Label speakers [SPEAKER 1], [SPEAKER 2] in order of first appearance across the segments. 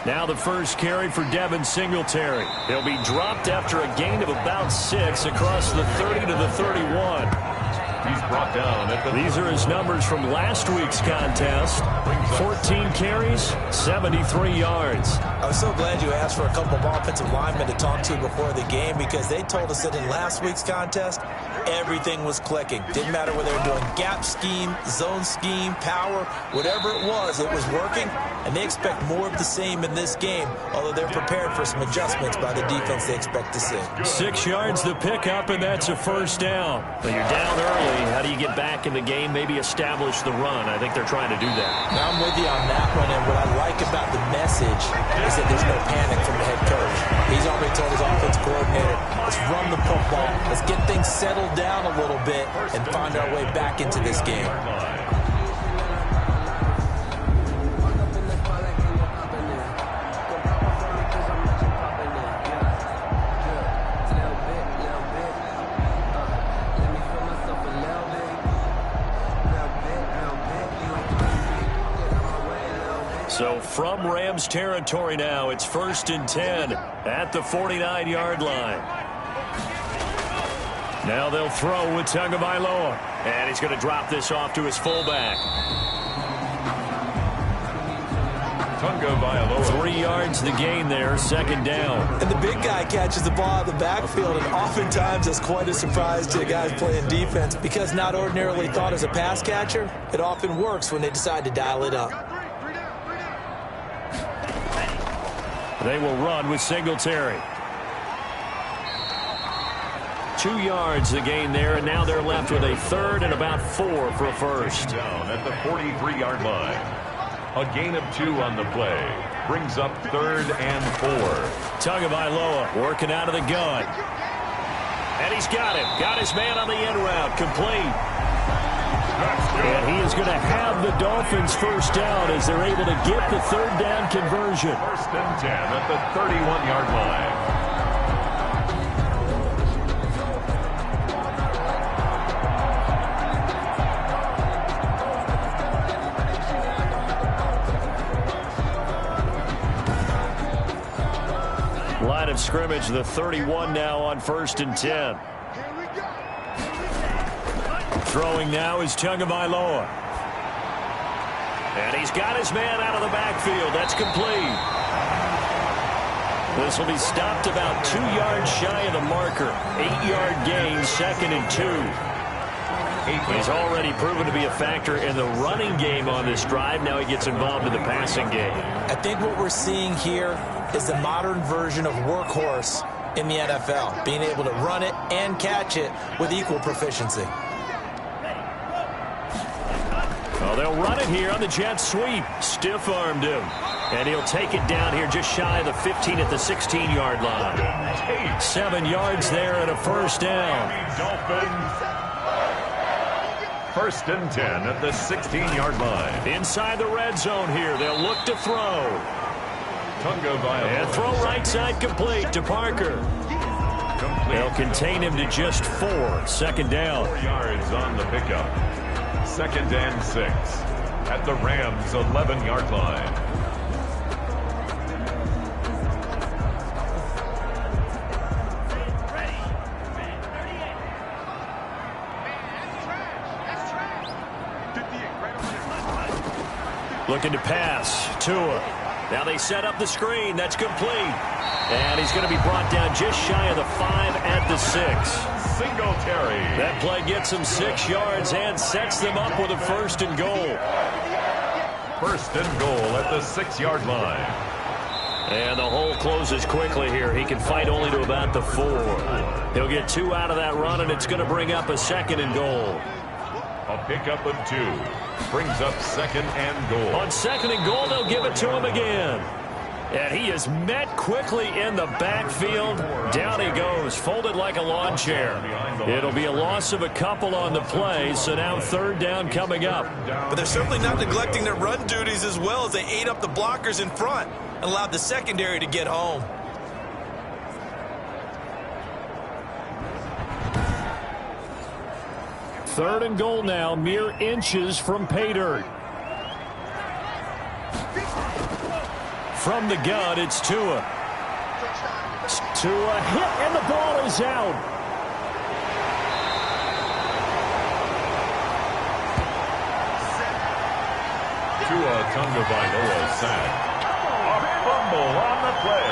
[SPEAKER 1] Now the first carry for Devin Singletary. He'll be dropped after a gain of about 6 across the 30 to the 31.
[SPEAKER 2] He's brought down at the...
[SPEAKER 1] These are his numbers from last week's contest. 14 carries, 73 yards.
[SPEAKER 3] I was so glad you asked for a couple of offensive linemen to talk to before the game, because they told us that in last week's contest, everything was clicking. Didn't matter whether they were doing gap scheme, zone scheme, power, whatever it was working. And they expect more of the same in this game, although they're prepared for some adjustments by the defense they expect to see.
[SPEAKER 1] 6 yards the pickup, and that's a first down. But you're down early. How do you get back in the game, maybe establish the run? I think they're trying to do that.
[SPEAKER 3] Now I'm with you on that one, and what I like about the message is that there's no panic from the head coach. He's already told his offensive coordinator, let's run the football, let's get things settled down a little bit and find our way back into this game.
[SPEAKER 1] So from Rams territory now, it's 1st and 10 at the 49-yard line. Now they'll throw with Tagovailoa. And he's going to drop this off to his fullback.
[SPEAKER 2] Tagovailoa.
[SPEAKER 1] 3 yards the gain there, 2nd down.
[SPEAKER 3] And the big guy catches the ball out of the backfield, and oftentimes it's quite a surprise to the guys playing defense, because not ordinarily thought as a pass catcher, it often works when they decide to dial it up.
[SPEAKER 1] They will run with Singletary. 2 yards the gain there, and now they're left with a 3rd and about 4 for a first.
[SPEAKER 2] Down at the 43-yard line. A gain of 2 on the play. Brings up 3rd and 4.
[SPEAKER 1] Tagovailoa working out of the gun. And he's got him. Got his man on the end route. Complete. And he is going to have the Dolphins first down as they're able to get the 3rd down conversion.
[SPEAKER 2] 1st and 10 at the 31-yard line.
[SPEAKER 1] Line of scrimmage, the 31 now on 1st and 10. Throwing now is Tagovailoa. And he's got his man out of the backfield. That's complete. This will be stopped about 2 yards shy of the marker. 8-yard gain, 2nd and 2. He's already proven to be a factor in the running game on this drive. Now he gets involved in the passing game.
[SPEAKER 3] I think what we're seeing here is the modern version of workhorse in the NFL, being able to run it and catch it with equal proficiency.
[SPEAKER 1] Well, they'll run it here on the jet sweep. Stiff-armed him. And he'll take it down here just shy of the 15 at the 16-yard line. 7 yards there and a first down.
[SPEAKER 2] First and 10 at the 16-yard line.
[SPEAKER 1] Inside the red zone here. They'll look to throw.
[SPEAKER 2] Tagovailoa.
[SPEAKER 1] And throw right side complete to Parker. They'll contain him to just 4. 2nd down.
[SPEAKER 2] 4 yards on the pickup. 2nd and 6 at the Rams' 11-yard line.
[SPEAKER 1] Looking to pass. Tua. Now they set up the screen. That's complete. And he's going to be brought down just shy of the 5 at the 6.
[SPEAKER 2] Singletary.
[SPEAKER 1] That play gets him 6 yards and sets them up with a 1st and goal.
[SPEAKER 2] 1st and goal at the 6-yard line.
[SPEAKER 1] And the hole closes quickly here. He can fight only to about the 4. He'll get 2 out of that run, and it's going to bring up a 2nd and goal.
[SPEAKER 2] A pickup of 2. Brings up 2nd and goal.
[SPEAKER 1] On 2nd and goal, they'll give it to him again. And he is met quickly in the backfield. Down he goes, folded like a lawn chair. It'll be a loss of a couple on the play, so now 3rd down coming up.
[SPEAKER 3] But they're certainly not neglecting their run duties as well, as they ate up the blockers in front and allowed the secondary to get home.
[SPEAKER 1] Third and goal now, mere inches from pay dirt. from the gun, it's Tua. Tua hit, and the ball is out.
[SPEAKER 2] Tua Tagovailoa sacked. A fumble on the play.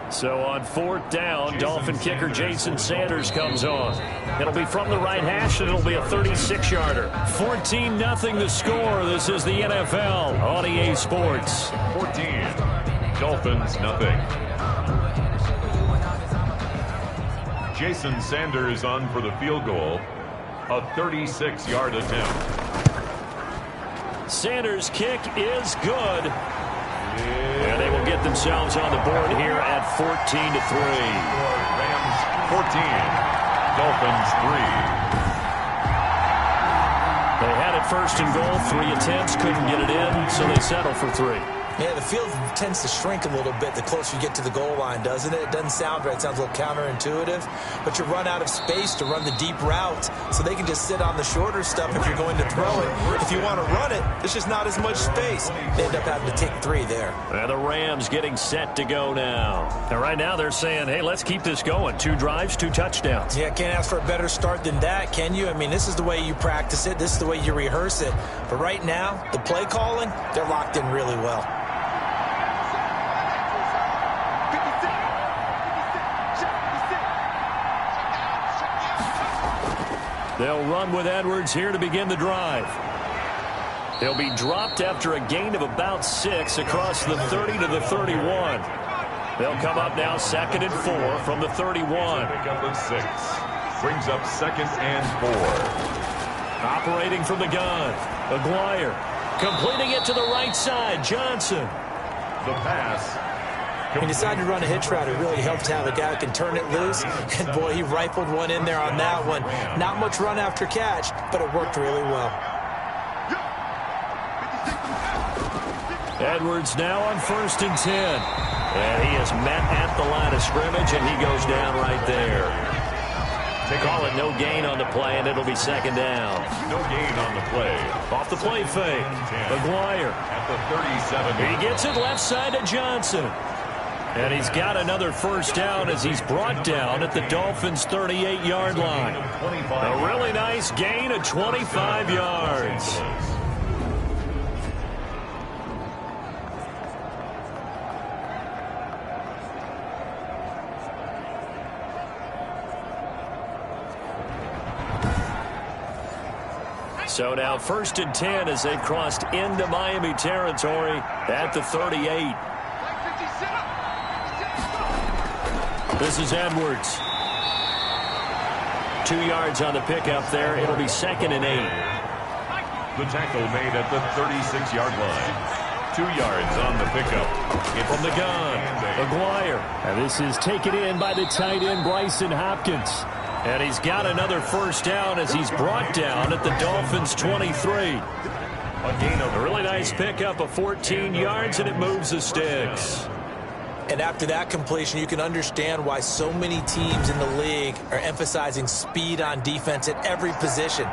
[SPEAKER 1] So on 4th down, Dolphin kicker Jason Sanders comes on. It'll be from the right hash, and it'll be a 36-yarder. 14-0 the score. This is the NFL on EA Sports.
[SPEAKER 2] 14. Dolphins, nothing. Jason Sanders on for the field goal. A 36-yard attempt.
[SPEAKER 1] Sanders' kick is good. And they will get themselves on the board here at 14-3.
[SPEAKER 2] Rams 14. Dolphins 3.
[SPEAKER 1] They had it first and goal. 3 attempts, couldn't get it in, so they settle for 3.
[SPEAKER 3] Yeah, the field tends to shrink a little bit the closer you get to the goal line, doesn't it? It doesn't sound right. It sounds a little counterintuitive. But you run out of space to run the deep route, so they can just sit on the shorter stuff if you're going to throw it. If you want to run it, there's just not as much space. They end up having to take 3 there.
[SPEAKER 1] And the Rams getting set to go now. And right now they're saying, hey, let's keep this going. 2 drives, 2 touchdowns.
[SPEAKER 3] Yeah, can't ask for a better start than that, can you? I mean, this is the way you practice it. This is the way you rehearse it. But right now, the play calling, they're locked in really well.
[SPEAKER 1] They'll run with Edwards here to begin the drive. They'll be dropped after a gain of about 6 across the 30 to the 31. They'll come up now 2nd and 4 from the 31.
[SPEAKER 2] Pick up of 6. Brings up 2nd and 4.
[SPEAKER 1] Operating from the gun. Aguirre completing it to the right side. Johnson.
[SPEAKER 2] The pass.
[SPEAKER 3] When you decide to run a hitch route, it really helps to have a guy who can turn it loose. And, boy, he rifled one in there on that one. Not much run after catch, but it worked really well.
[SPEAKER 1] Edwards now on 1st and 10. And he is met at the line of scrimmage, and he goes down right there. They call it no gain on the play, and it'll be 2nd down.
[SPEAKER 2] No gain on the play.
[SPEAKER 1] Off the play fake. Aguirre.
[SPEAKER 2] At the 37.
[SPEAKER 1] He gets it left side to Johnson. And he's got another 1st down as he's brought down at the Dolphins' 38-yard line. A really nice gain of 25 yards. So now 1st and 10 as they've crossed into Miami territory at the 38. This is Edwards. 2 yards on the pickup there. It'll be 2nd and 8.
[SPEAKER 2] The tackle made at the 36-yard line. 2 yards on the pickup.
[SPEAKER 1] From the gun, Aguirre. And this is taken in by the tight end, Bryson Hopkins. And he's got another 1st down as he's brought down at the Dolphins' 23.
[SPEAKER 2] A gain of
[SPEAKER 1] a really nice pickup of 14 yards, and it moves the sticks.
[SPEAKER 3] And after that completion, you can understand why so many teams in the league are emphasizing speed on defense at every position.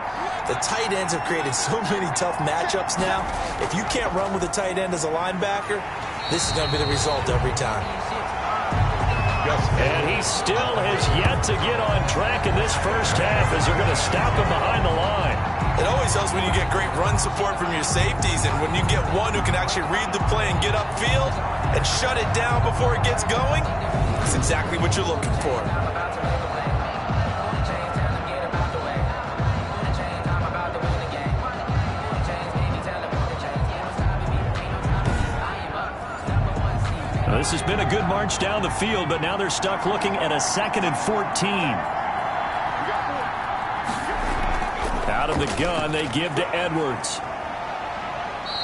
[SPEAKER 3] The tight ends have created so many tough matchups now. If you can't run with a tight end as a linebacker, this is going to be the result every time.
[SPEAKER 1] And he still has yet to get on track in this first half as they're going to stop him behind the line.
[SPEAKER 3] It always helps when you get great run support from your safeties, and when you get one who can actually read the play and get upfield and shut it down before it gets going, that's exactly what you're looking for.
[SPEAKER 1] This has been a good march down the field, but now they're stuck looking at a 2nd and 14. Out of the gun, they give to Edwards.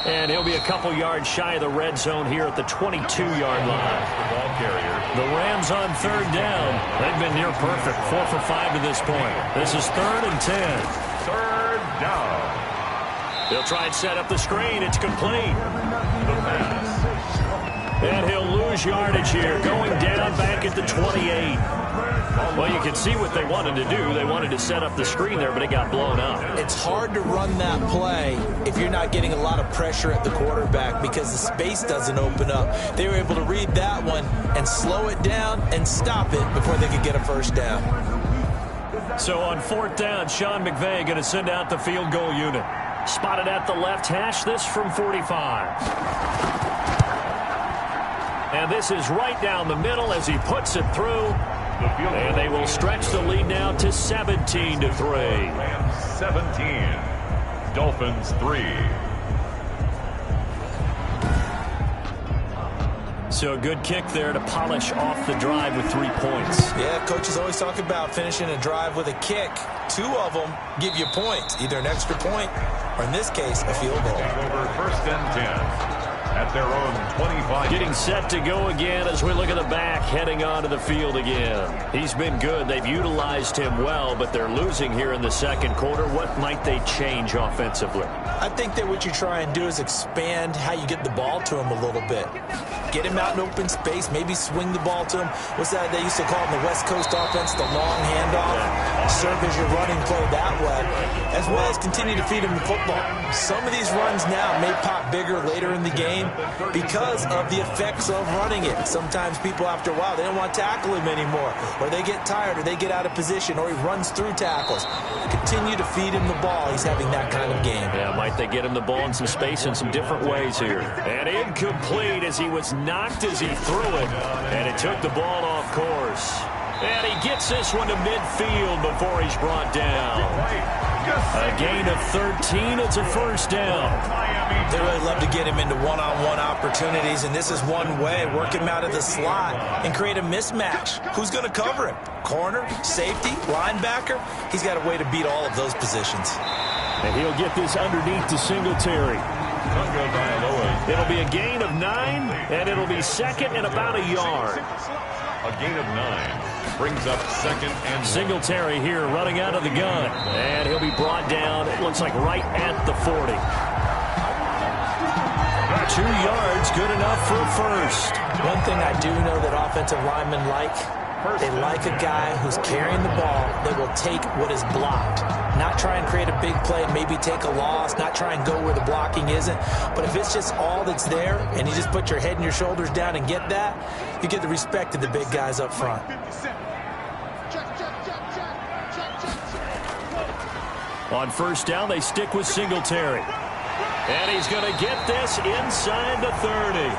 [SPEAKER 1] And he'll be a couple yards shy of the red zone here at the 22-yard line.
[SPEAKER 2] The ball carrier.
[SPEAKER 1] The Rams on 3rd down. They've been near perfect, 4 for 5 to this point. This is 3rd and 10.
[SPEAKER 2] 3rd down.
[SPEAKER 1] They'll try and set up the screen. It's complete.
[SPEAKER 2] The pass.
[SPEAKER 1] And he'll lose yardage here, going down back at the 28. Well, you can see what they wanted to do. They wanted to set up the screen there, but it got blown up.
[SPEAKER 3] It's hard to run that play if you're not getting a lot of pressure at the quarterback because the space doesn't open up. They were able to read that one and slow it down and stop it before they could get a first down.
[SPEAKER 1] So on 4th down, Sean McVay going to send out the field goal unit. Spotted at the left hash, this from 45. And this is right down the middle as he puts it through. And they will stretch the lead now to 17-3.
[SPEAKER 2] 17. Dolphins 3.
[SPEAKER 1] So a good kick there to polish off the drive with 3 points.
[SPEAKER 3] Yeah, coaches always talk about finishing a drive with a kick. 2 of them give you points, either an extra point or, in this case, a field goal.
[SPEAKER 2] Over 1st and 10. At their own 25.
[SPEAKER 1] Getting set to go again as we look at the back, heading onto the field again. He's been good. They've utilized him well, but they're losing here in the second quarter. What might they change offensively?
[SPEAKER 3] I think that what you try and do is expand how you get the ball to him a little bit. Get him out in open space, maybe swing the ball to him. What's that they used to call in the West Coast offense, the long handoff? Serve as your running play that way, as well as continue to feed him the football. Some of these runs now may pop bigger later in the game because of the effects of running it. Sometimes people, after a while, they don't want to tackle him anymore, or they get tired, or they get out of position, or he runs through tackles. Continue to feed him the ball. He's having that kind of game.
[SPEAKER 1] Yeah, might they get him the ball in some space in some different ways here. And incomplete as he was knocked as he threw it, and it took the ball off course. And he gets this one to midfield before he's brought down. A gain of 13. It's a first down.
[SPEAKER 3] They really love to get him into one-on-one opportunities, and this is one way. Work him out of the slot and create a mismatch. Who's going to cover him? Corner, safety, linebacker? He's got a way to beat all of those positions.
[SPEAKER 1] And he'll get this underneath to Singletary. It'll be a gain of 9, and it'll be second and about a yard.
[SPEAKER 2] A gain of 9 brings up 2nd and 1.
[SPEAKER 1] Singletary here running out of the gun, and he'll be brought down, it looks like right at the 40. 2 yards, good enough for a first.
[SPEAKER 3] One thing I do know that offensive linemen like, they like a guy who's carrying the ball that will take what is blocked. Not try and create a big play and maybe take a loss, not try and go where the blocking isn't. But if it's just all that's there and you just put your head and your shoulders down and get that, you get the respect of the big guys up front.
[SPEAKER 1] On first down, they stick with Singletary. And he's going to get this inside the 30.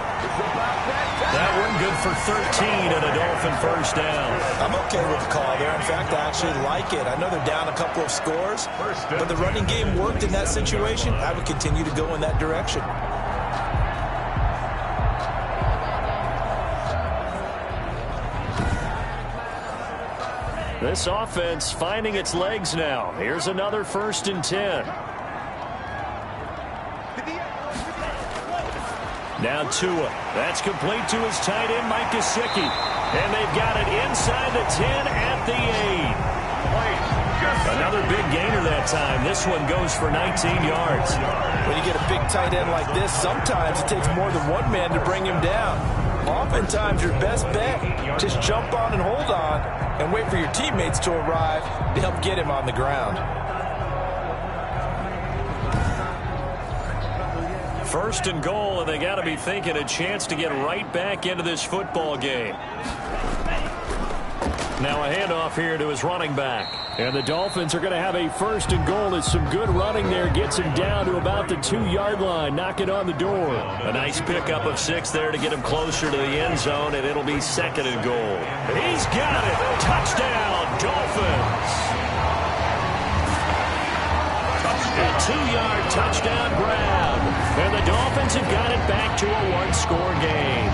[SPEAKER 1] That one good for 13 and a Dolphin first down.
[SPEAKER 3] I'm okay with the call there. In fact, I actually like it. I know they're down a couple of scores, but the running game worked in that situation. I would continue to go in that direction.
[SPEAKER 1] This offense finding its legs now. Here's another 1st and 10. Now Tua. That's complete to his tight end, Mike Gesicki. And they've got it inside the 10 at the 8. Another big gainer that time. This one goes for 19 yards.
[SPEAKER 3] When you get a big tight end like this, sometimes it takes more than one man to bring him down. Oftentimes, your best bet, just jump on and hold on and wait for your teammates to arrive to help get him on the ground.
[SPEAKER 1] 1st and goal, and they got to be thinking a chance to get right back into this football game. Now a handoff here to his running back. And the Dolphins are going to have a 1st and goal as some good running there gets him down to about the 2-yard line, knocking on the door. A nice pickup of 6 there to get him closer to the end zone, and it'll be 2nd and goal. He's got it. Touchdown, Dolphins. A 2-yard touchdown grab. And the Dolphins have got it back to a 1-score game.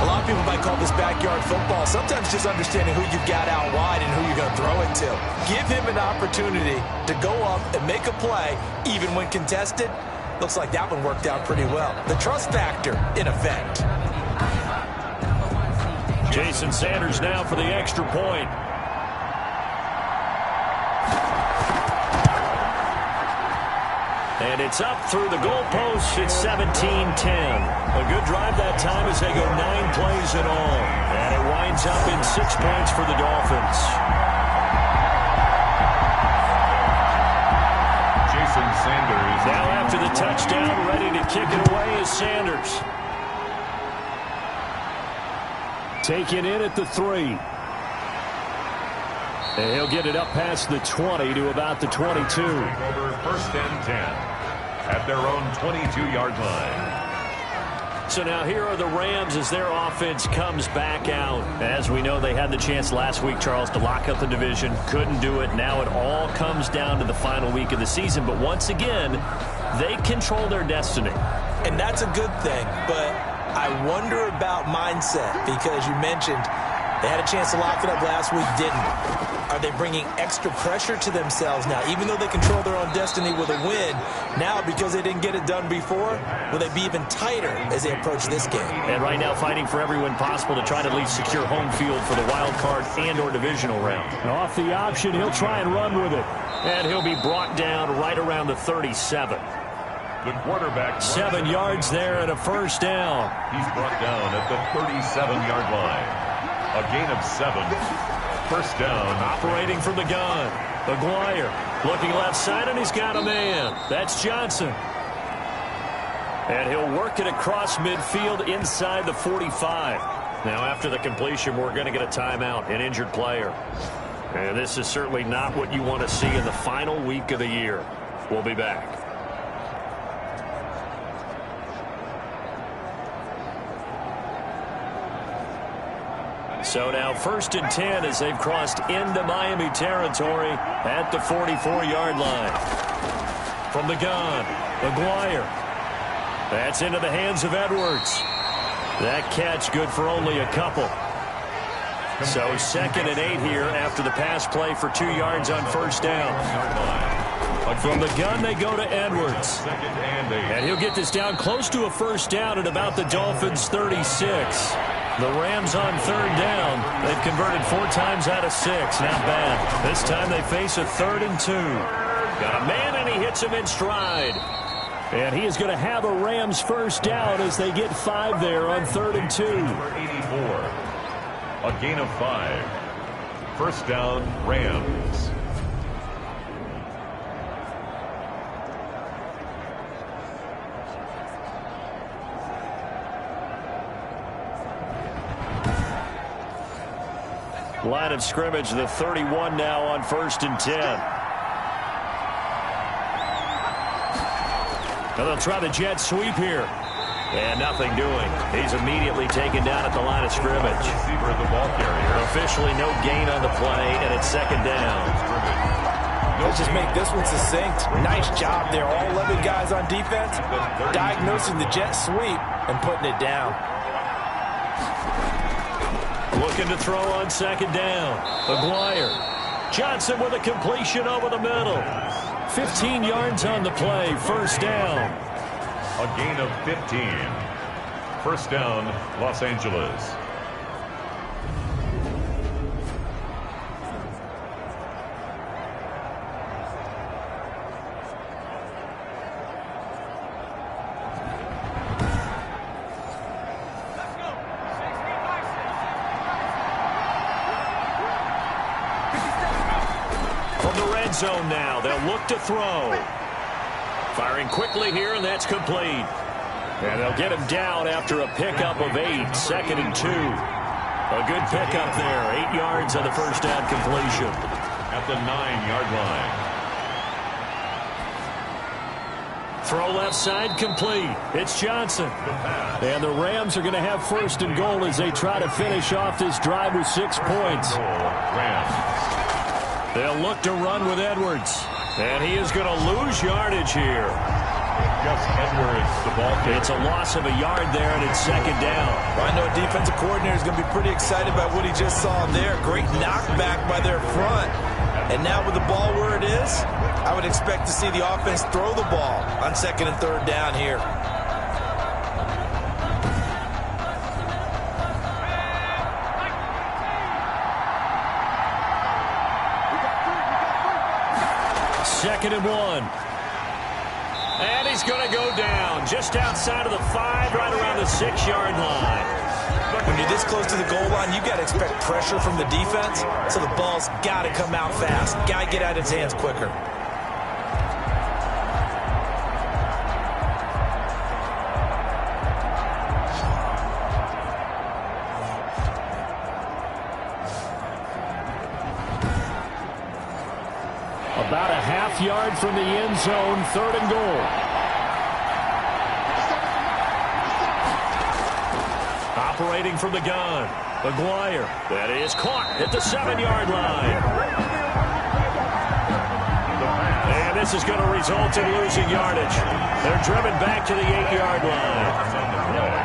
[SPEAKER 3] A lot of people might call this backyard football. Sometimes just understanding who you've got out wide and who you're going to throw it to. Give him an opportunity to go up and make a play, even when contested. Looks like that one worked out pretty well. The trust factor in effect.
[SPEAKER 1] Jason Sanders now for the extra point. And it's up through the goalposts. It's 17-10. A good drive that time as they go 9 plays in all. And it winds up in 6 points for the Dolphins.
[SPEAKER 2] Jason Sanders.
[SPEAKER 1] Now after the touchdown, ready to kick it away is Sanders. Taken in at the 3. And he'll get it up past the 20 to about the 22.
[SPEAKER 2] Over 1st and 10 at their own 22-yard line.
[SPEAKER 1] So now here are the Rams as their offense comes back out. As we know, they had the chance last week, Charles, to lock up the division. Couldn't do it. Now it all comes down to the final week of the season. But once again, they control their destiny.
[SPEAKER 3] And that's a good thing. But I wonder about mindset because you mentioned they had a chance to lock it up last week, didn't. Are they bringing extra pressure to themselves now? Even though they control their own destiny with a win, now because they didn't get it done before, will they be even tighter as they approach this game?
[SPEAKER 1] And right now fighting for every win possible to try to at least secure home field for the wild card and or divisional round. Off the option, he'll try and run with it. And he'll be brought down right around the 37.
[SPEAKER 2] The quarterback.
[SPEAKER 1] 7 yards there and a first down.
[SPEAKER 2] He's brought down at the 37-yard line. A gain of 7. First down.
[SPEAKER 1] Operating from the gun. Maguire looking left side, and he's got a man. That's Johnson. And he'll work it across midfield inside the 45. Now after the completion, we're going to get a timeout, an injured player. And this is certainly not what you want to see in the final week of the year. We'll be back. So now 1st and 10 as they've crossed into Miami territory at the 44-yard line. From the gun, Maguire. That's into the hands of Edwards. That catch good for only a couple. So 2nd and 8 here after the pass play for 2 yards on first down. From the gun, they go to Edwards. And he'll get this down close to a first down at about the Dolphins' 36. The Rams on 3rd down. They've converted 4 times out of 6. Not bad. This time they face a 3rd and 2. Got a man, and he hits him in stride. And he is going to have a Rams first down as they get 5 there on 3rd and 2.
[SPEAKER 2] Number 84. A gain of 5. First down, Rams.
[SPEAKER 1] Line of scrimmage, the 31 now on 1st and 10. Now they'll try the jet sweep here. And nothing doing. He's immediately taken down at the line of scrimmage.
[SPEAKER 2] Receiver the ball carrier.
[SPEAKER 1] Officially no gain on the play, and it's 2nd down.
[SPEAKER 3] Let's just make this one succinct. Nice job there. All 11 guys on defense diagnosing the jet sweep and putting it down.
[SPEAKER 1] Looking to throw on 2nd down. Maguire. Johnson with a completion over the middle. 15 yards on the play. First down.
[SPEAKER 2] A gain of 15. First down, Los Angeles.
[SPEAKER 1] Zone now. They'll look to throw. Firing quickly here, and that's complete. And they'll get him down after a pickup of 8. 2nd and 2. A good pickup there. 8 yards on the first down completion.
[SPEAKER 2] At the 9-yard line.
[SPEAKER 1] Throw left side complete. It's Johnson. And the Rams are going to have 1st and goal as they try to finish off this drive with 6 points.
[SPEAKER 2] Rams.
[SPEAKER 1] They'll look to run with Edwards. And he is going to lose yardage here.
[SPEAKER 2] Gus Edwards, the ball carrier.
[SPEAKER 1] It's a loss of a yard there, and it's 2nd down.
[SPEAKER 3] Well, I know a defensive coordinator is going to be pretty excited by what he just saw there. Great knockback by their front. And now with the ball where it is, I would expect to see the offense throw the ball on 2nd and 3rd down here. Second and 1.
[SPEAKER 1] he's going to go down just outside of the 5, right around the 6-yard line.
[SPEAKER 3] When you're this close to the goal line, you got to expect pressure from the defense, so the ball's got to come out fast. Got to get out of his hands quicker.
[SPEAKER 1] About a half-yard from the end zone, 3rd and goal. Operating from the gun, McGuire. That is caught at the 7-yard line. And this is going to result in losing yardage. They're driven back to the 8-yard line.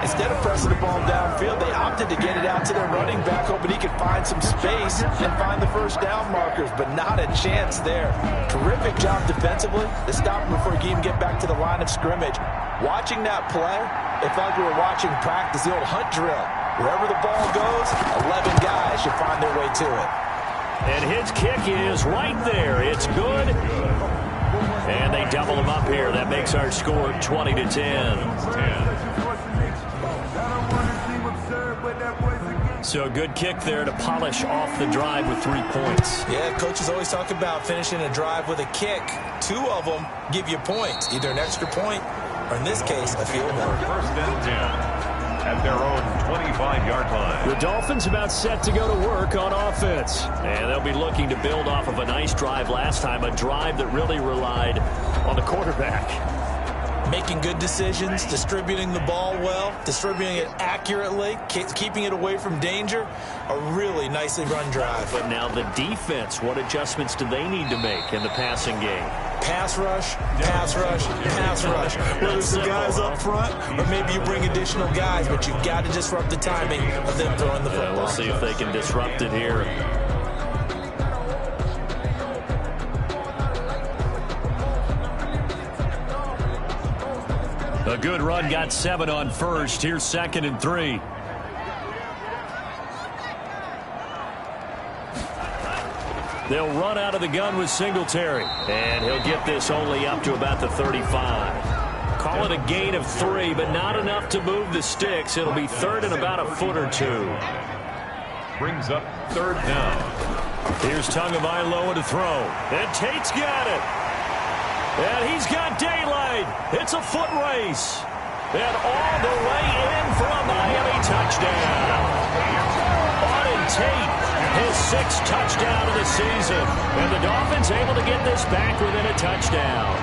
[SPEAKER 3] Instead of pressing the ball downfield, they opted to get it out to their running back, hoping he could find some space and find the first down markers, but not a chance there. Terrific job defensively to stop him before he can get back to the line of scrimmage. Watching that play, it felt like we were watching practice, the old hunt drill. Wherever the ball goes, 11 guys should find their way to it.
[SPEAKER 1] And his kick is right there. It's good. And they double him up here. That makes our score 20-10. So a good kick there to polish off the drive with 3 points.
[SPEAKER 3] Yeah, coaches always talk about finishing a drive with a kick. 2 of them give you points, either an extra point or, in this case, a field goal.
[SPEAKER 2] 1st and 10 at their own 25-yard line.
[SPEAKER 1] The Dolphins about set to go to work on offense. And they'll be looking to build off of a nice drive last time, a drive that really relied on the quarterback.
[SPEAKER 3] Making good decisions, distributing the ball well, distributing it accurately, keeping it away from danger. A really nicely run drive.
[SPEAKER 1] But now the defense, what adjustments do they need to make in the passing game?
[SPEAKER 3] Pass rush, pass rush, pass rush. Whether it's the guys up front or maybe you bring additional guys, but you've got to disrupt the timing of them throwing the football.
[SPEAKER 1] We'll see if they can disrupt it here. A good run, got 7 on first. Here's 2nd and 3. They'll run out of the gun with Singletary. And he'll get this only up to about the 35. Call it a gain of 3, but not enough to move the sticks. It'll be 3rd and about a foot or 2.
[SPEAKER 2] Brings up 3rd down.
[SPEAKER 1] Here's Tagovailoa to throw. And Tate's got it. And he's got daylight. It's a foot race. And all the way in for a Miami touchdown. Auden Tate, his 6th touchdown of the season. And the Dolphins able to get this back within a touchdown.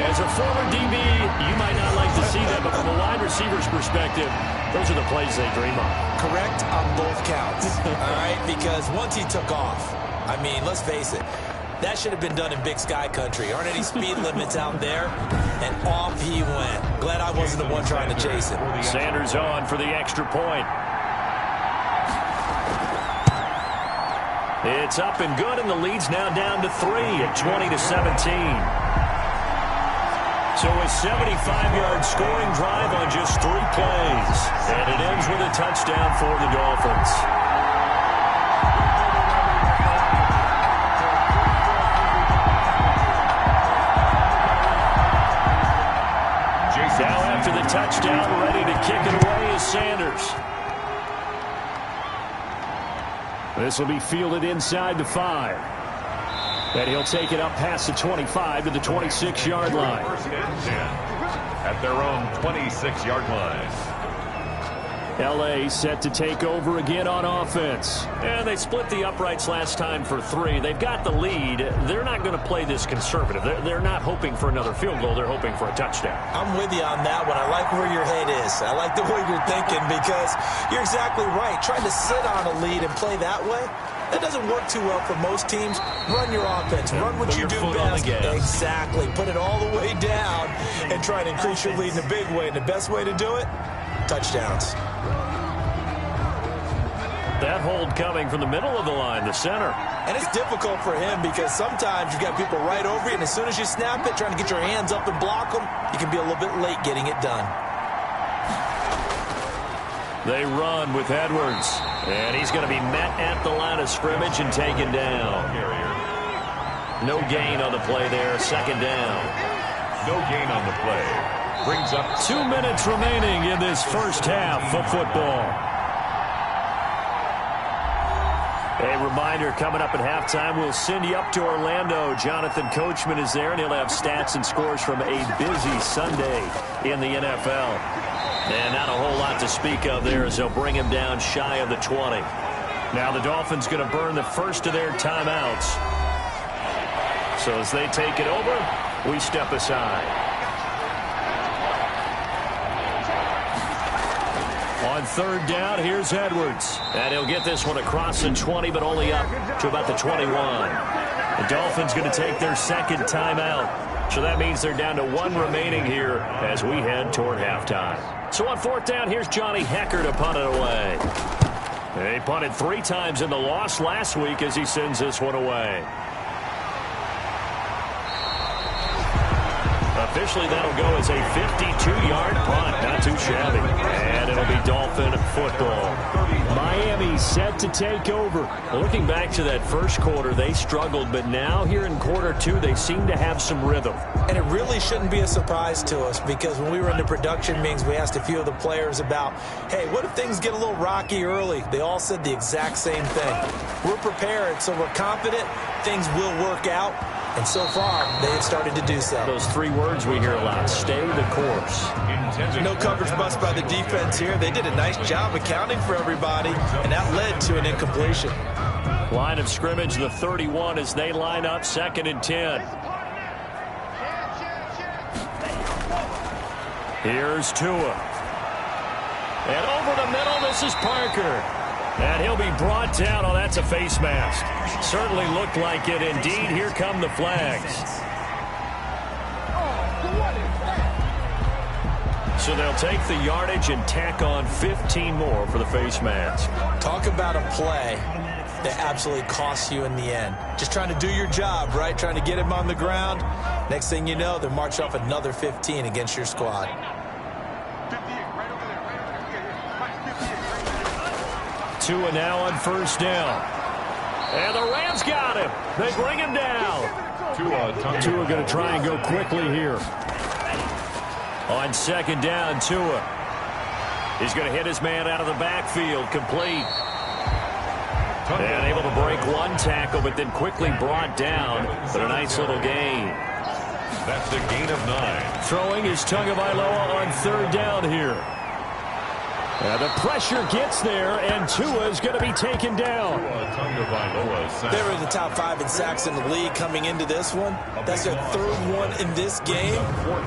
[SPEAKER 1] As a former DB, you might not like to see that, but from a wide receiver's perspective, those are the plays they dream of.
[SPEAKER 3] Correct on both counts. All right, because once he took off, I mean, let's face it, that should have been done in Big Sky country. Aren't any speed limits out there? And off he went. Glad I wasn't the one trying to chase him.
[SPEAKER 1] Sanders on for the extra point. It's up and good, and the lead's now down to 3 at 20-17. So a 75-yard scoring drive on just 3 plays. And it ends with a touchdown for the Dolphins. Now after the touchdown, ready to kick it away is Sanders. This will be fielded inside the 5. And he'll take it up past the 25 to the 26-yard line.
[SPEAKER 2] 1st and 10 at their own 26-yard line.
[SPEAKER 1] L.A. set to take over again on offense. And they split the uprights last time for 3. They've got the lead. They're not going to play this conservative. They're not hoping for another field goal. They're hoping for a touchdown.
[SPEAKER 3] I'm with you on that one. I like where your head is. I like the way you're thinking because you're exactly right. Trying to sit on a lead and play that way, that doesn't work too well for most teams. Run your offense. Run what you do best. Exactly. Put it all the way down and try to increase your lead in a big way. And the best way to do it, touchdowns.
[SPEAKER 1] That hold coming from the middle of the line, the center.
[SPEAKER 3] And it's difficult for him because sometimes you've got people right over you, and as soon as you snap it, trying to get your hands up and block them, you can be a little bit late getting it done.
[SPEAKER 1] They run with Edwards. And he's going to be met at the line of scrimmage and taken down. No gain on the play there. 2nd down.
[SPEAKER 2] No gain on the play. Brings up
[SPEAKER 1] 2 minutes remaining in this first half of football. A reminder, coming up at halftime, we'll send you up to Orlando. Jonathan Coachman is there, and he'll have stats and scores from a busy Sunday in the NFL. And not a whole lot to speak of there as they'll bring him down shy of the 20. Now the Dolphins going to burn the first of their timeouts. So as they take it over, we step aside. On third down, here's Edwards. And he'll get this one across the 20, but only up to about the 21. The Dolphins going to take their second timeout. So that means they're down to 1 remaining here as we head toward halftime. So on fourth down, here's Johnny Hekker to punt it away. He punted 3 times in the loss last week as he sends this one away. Officially, that'll go as a 52-yard punt. Not too shabby. And it'll be Dolphin football. Miami set to take over. Looking back to that first quarter, they struggled. But now here in quarter 2, they seem to have some rhythm.
[SPEAKER 3] And it really shouldn't be a surprise to us because when we were in the production meetings, we asked a few of the players about, hey, what if things get a little rocky early? They all said the exact same thing. We're prepared, so we're confident things will work out. And so far, they have started to do so.
[SPEAKER 1] Those 3 words we hear a lot, stay the course.
[SPEAKER 3] No coverage bust by the defense here. They did a nice job accounting for everybody, and that led to an incompletion.
[SPEAKER 1] Line of scrimmage, the 31 as they line up, 2nd and 10. Here's Tua. And over the middle, this is Parker. And he'll be brought down. Oh, that's a face mask. Certainly looked like it. Indeed, here come the flags. So they'll take the yardage and tack on 15 more for the face mask.
[SPEAKER 3] Talk about a play that absolutely costs you in the end. Just trying to do your job, right? Trying to get him on the ground. Next thing you know, they're marching off another 15 against your squad.
[SPEAKER 1] Tua now on first down. And the Rams got him. They bring him down. Tua going to try and go quickly here. On second down, Tua. He's going to hit his man out of the backfield. Complete. And able to break 1 tackle, but then quickly brought down. But a nice little gain.
[SPEAKER 2] That's a gain of 9.
[SPEAKER 1] Throwing is Tagovailoa on third down here. The pressure gets there, and Tua is going to be taken down.
[SPEAKER 3] They were in the top 5 in sacks in the league coming into this one. That's their 3rd one in this game.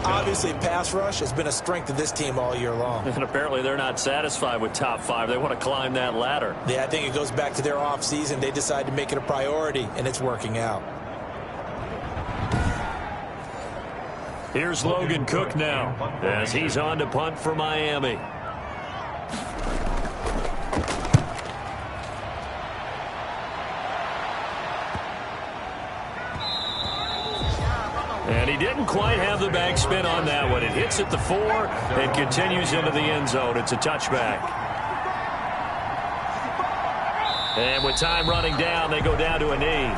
[SPEAKER 3] Obviously, pass rush has been a strength of this team all year long.
[SPEAKER 1] And apparently they're not satisfied with top 5. They want to climb that ladder.
[SPEAKER 3] Yeah, I think it goes back to their offseason. They decided to make it a priority, and it's working out.
[SPEAKER 1] Here's Logan Cook now as he's on to punt for Miami. And he didn't quite have the backspin on that one. It hits at the 4 and continues into the end zone. It's a touchback. And with time running down, they go down to a knee.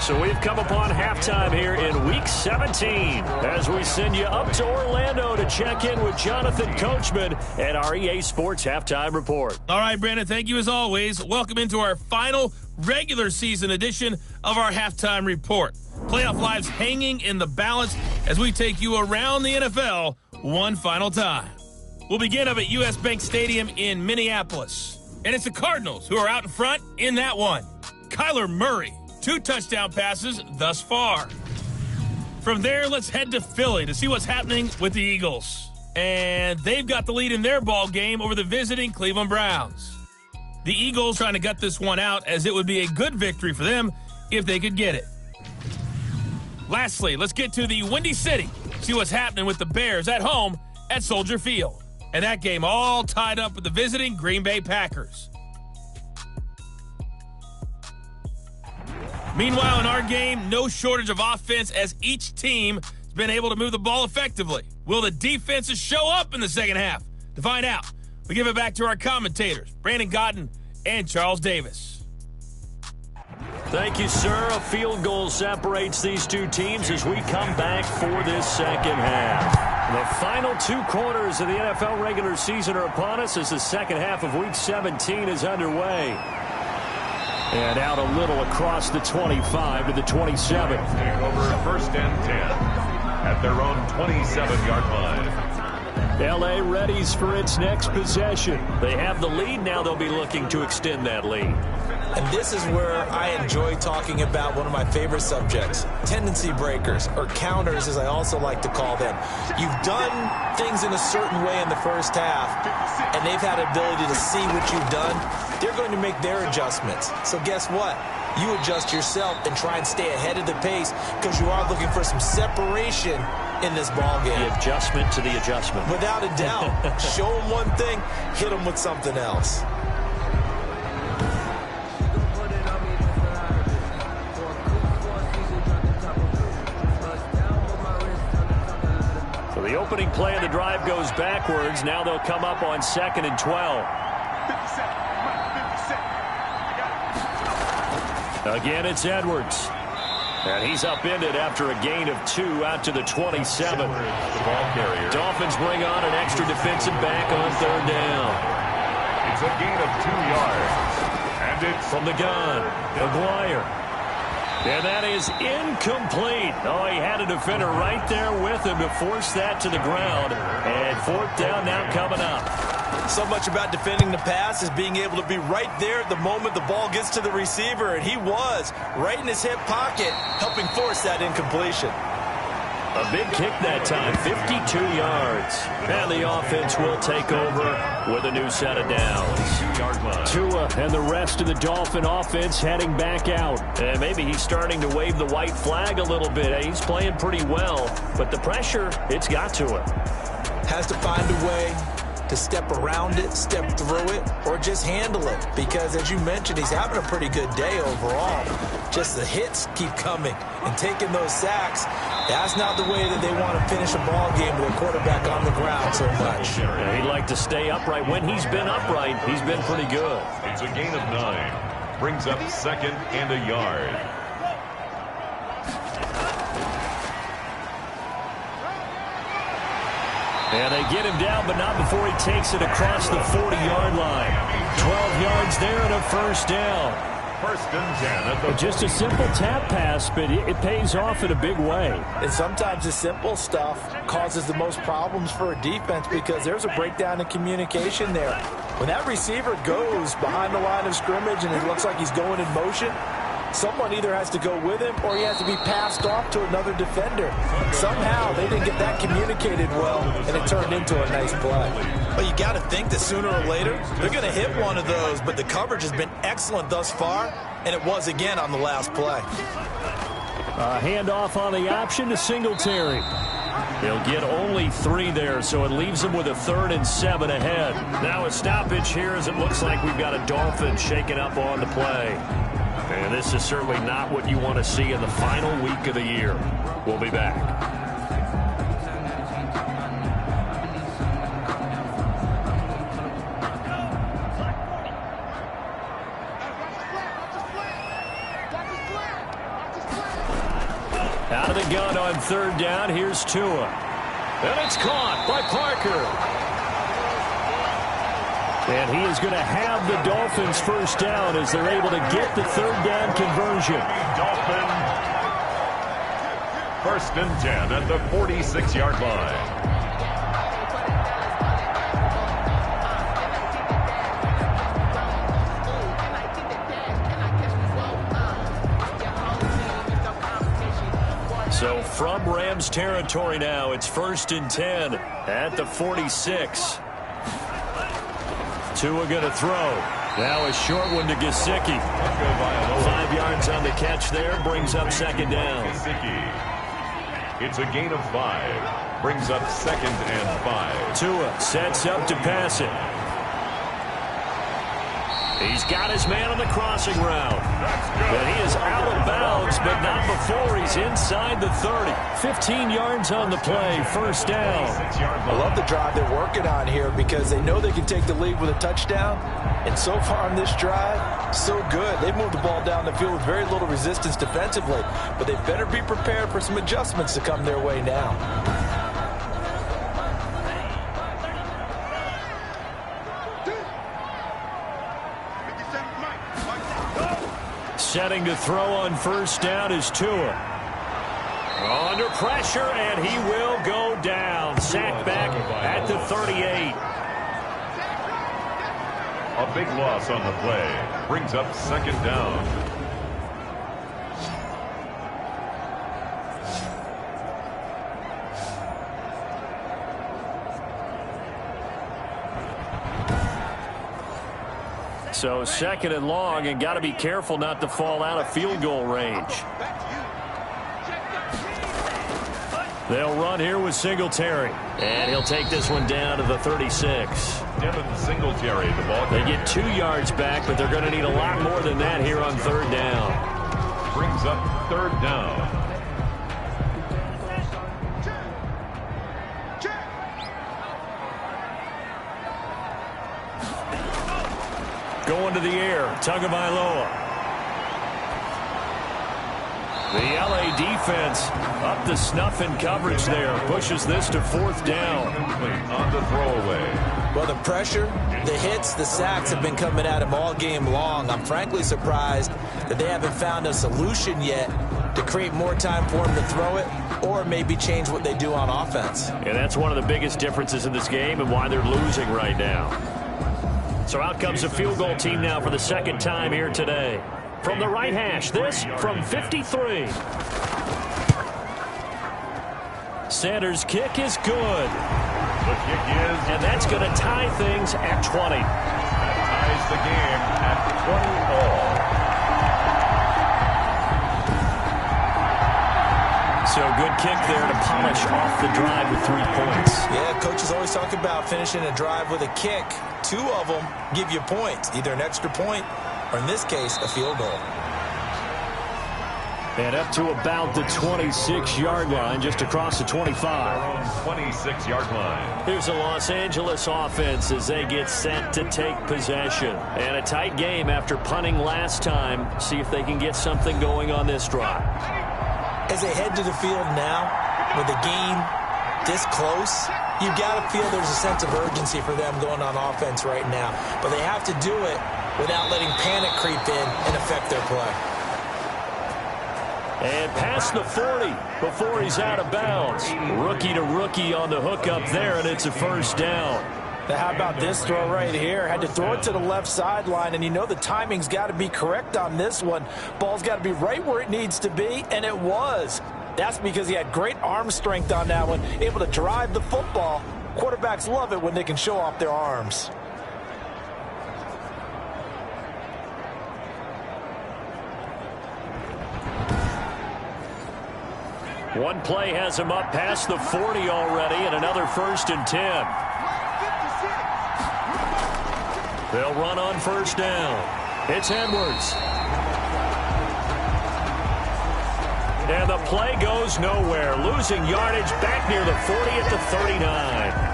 [SPEAKER 1] So we've come upon halftime here in Week 17 as we send you up to Orlando to check in with Jonathan Coachman at our EA Sports Halftime Report.
[SPEAKER 4] All right, Brandon, thank you as always. Welcome into our final regular season edition of our Halftime Report. Playoff lives hanging in the balance as we take you around the NFL one final time. We'll begin up at U.S. Bank Stadium in Minneapolis. And it's the Cardinals who are out in front in that one. Kyler Murray, 2 touchdown passes thus far. From there, let's head to Philly to see what's happening with the Eagles. And they've got the lead in their ball game over the visiting Cleveland Browns. The Eagles trying to gut this one out as it would be a good victory for them if they could get it. Lastly, let's get to the Windy City, see what's happening with the Bears at home at Soldier Field. And that game all tied up with the visiting Green Bay Packers. Meanwhile, in our game, no shortage of offense as each team has been able to move the ball effectively. Will the defenses show up in the second half? To find out, we give it back to our commentators, Brandon Gaudin and Charles Davis.
[SPEAKER 1] Thank you, sir. A field goal separates these two teams as we come back for this second half. The final 2 quarters of the NFL regular season are upon us as the second half of Week 17 is underway. And out a little across the 25 to the 27.
[SPEAKER 2] Take over 1st and 10 at their own 27-yard line.
[SPEAKER 1] L.A. readies for its next possession. They have the lead. Now they'll be looking to extend that lead.
[SPEAKER 3] And this is where I enjoy talking about one of my favorite subjects, tendency breakers, or counters as I also like to call them. You've done things in a certain way in the first half, and they've had the ability to see what you've done. They're going to make their adjustments. So guess what? You adjust yourself and try and stay ahead of the pace because you are looking for some separation in this ball game.
[SPEAKER 1] The adjustment to the adjustment.
[SPEAKER 3] Without a doubt. Show them one thing, hit them with something else.
[SPEAKER 1] So the opening play of the drive goes backwards. Now they'll come up on 2nd and 12. Again, it's Edwards. And he's upended after a gain of 2 out to the 27.
[SPEAKER 2] The ball carrier.
[SPEAKER 1] Dolphins bring on an extra defensive back on 3rd down.
[SPEAKER 2] It's a gain of 2 yards. And it's
[SPEAKER 1] From the gun, McGuire. And that is incomplete. Oh, he had a defender right there with him to force that to the ground. And 4th down now coming up.
[SPEAKER 3] So much about defending the pass is being able to be right there at the moment the ball gets to the receiver, and he was right in his hip pocket, helping force that incompletion.
[SPEAKER 1] A big kick that time, 52 yards. And the offense will take over with a new set of downs.
[SPEAKER 2] 2-yard line.
[SPEAKER 1] Tua and the rest of the Dolphin offense heading back out. And maybe he's starting to wave the white flag a little bit. He's playing pretty well, but the pressure, it's got to him.
[SPEAKER 3] Has to find a way to step around it, step through it, or just handle it. Because, as you mentioned, he's having a pretty good day overall. Just the hits keep coming and taking those sacks. That's not the way that they want to finish a ball game with a quarterback on the ground so much.
[SPEAKER 1] Yeah, he'd like to stay upright. When he's been upright, he's been pretty good.
[SPEAKER 2] It's a gain of 9. Brings up 2nd and a yard.
[SPEAKER 1] And they get him down, but not before he takes it across the 40-yard line. 12 yards there and a 1st down.
[SPEAKER 2] 1st and 10 at the
[SPEAKER 1] Just a simple tap pass, but it pays off in a big way.
[SPEAKER 3] And sometimes the simple stuff causes the most problems for a defense because there's a breakdown in communication there. When that receiver goes behind the line of scrimmage and it looks like he's going in motion, someone either has to go with him or he has to be passed off to another defender. Somehow they didn't get that communicated well, and it turned into a nice play. But you got to think that sooner or later they're going to hit one of those, but the coverage has been excellent thus far, and it was again on the last play.
[SPEAKER 1] Handoff on the option to Singletary. He'll get only 3 there, so it leaves him with a 3rd and 7 ahead. Now a stoppage here as it looks like we've got a Dolphin shaking up on the play. And this is certainly not what you want to see in the final week of the year. We'll be back. Out of the gun on 3rd down. Here's Tua. And it's caught by Parker. And he is going to have the Dolphins 1st down as they're able to get the 3rd down conversion.
[SPEAKER 2] Dolphin. 1st and 10 at the 46-yard line.
[SPEAKER 1] So from Rams territory now, it's 1st and 10 at the 46. Tua going to throw. Now a short one to Gesicki. 5 yards on the catch there. Brings up 2nd down.
[SPEAKER 2] Gesicki. It's a gain of 5. Brings up 2nd and 5.
[SPEAKER 1] Tua sets up to pass it. He's got his man on the crossing route. But he is out of bounds, but not before he's inside the 30. 15 yards on the play, first down.
[SPEAKER 3] I love the drive they're working on here because they know they can take the lead with a touchdown. And so far on this drive, so good. They moved the ball down the field with very little resistance defensively. But they better be prepared for some adjustments to come their way now.
[SPEAKER 1] Setting to throw on first down is Tua. Under pressure, and he will go down. Sacked back at the 38.
[SPEAKER 2] A big loss on the play. Brings up second down.
[SPEAKER 1] So second and long, and got to be careful not to fall out of field goal range. They'll run here with Singletary. And he'll take this one down to the 36.
[SPEAKER 2] Devin Singletary, the ball.
[SPEAKER 1] They get 2 yards back, but they're going to need a lot more than that here on third down.
[SPEAKER 2] Brings up third down.
[SPEAKER 1] Going to the air, Tagovailoa. The LA defense up to snuff in coverage there. Pushes this to fourth down.
[SPEAKER 2] On the throwaway.
[SPEAKER 3] Well, the pressure, the hits, the sacks have been coming at him all game long. I'm frankly surprised that they haven't found a solution yet to create more time for him to throw it or maybe change what they do on offense.
[SPEAKER 1] And that's one of the biggest differences in this game and why they're losing right now. So out comes a field goal team now for the second time here today. From the right hash, this from 53. Sanders' kick is good.
[SPEAKER 2] The kick is...
[SPEAKER 1] And that's going to tie things at 20.
[SPEAKER 2] That ties the game at 20 all.
[SPEAKER 3] So good kick there to polish off the drive with 3 points. Yeah, coaches always talk about finishing a drive with a kick. 2 of them give you points, either an extra point or, in this case, a field goal.
[SPEAKER 1] And up to about the 26-yard line, just across the 25.
[SPEAKER 2] 26-yard line.
[SPEAKER 1] Here's the Los Angeles offense as they get set to take possession. And a tight game after punting last time. See if they can get something going on this drive.
[SPEAKER 3] As they head to the field now, with the game this close, you've got to feel there's a sense of urgency for them going on offense right now. But they have to do it without letting panic creep in and affect their play.
[SPEAKER 1] And past the 40 before he's out of bounds. Rookie to rookie on the hook up there, and it's a first down.
[SPEAKER 3] Now, how about this throw right here? Had to throw it to the left sideline, and you know the timing's got to be correct on this one. Ball's got to be right where it needs to be, and it was. That's because he had great arm strength on that one, able to drive the football. Quarterbacks love it when they can show off their arms.
[SPEAKER 1] One play has him up past the 40 already, and another 1st and 10. They'll run on first down. It's Edwards. And the play goes nowhere. Losing yardage back near the 40 at the 39.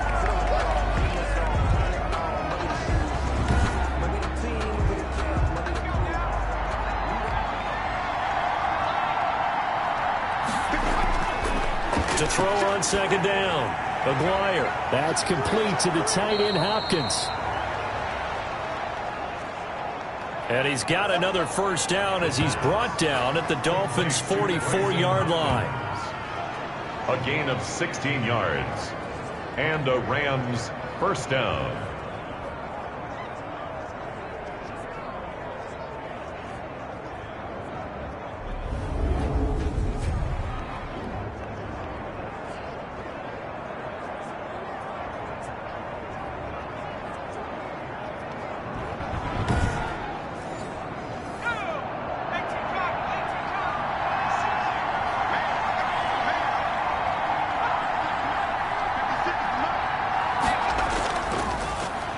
[SPEAKER 1] To throw on second down. Aguirre. That's complete to the tight end, Hopkins. And he's got another first down as he's brought down at the Dolphins' 44-yard line.
[SPEAKER 2] A gain of 16 yards. And a Rams first down.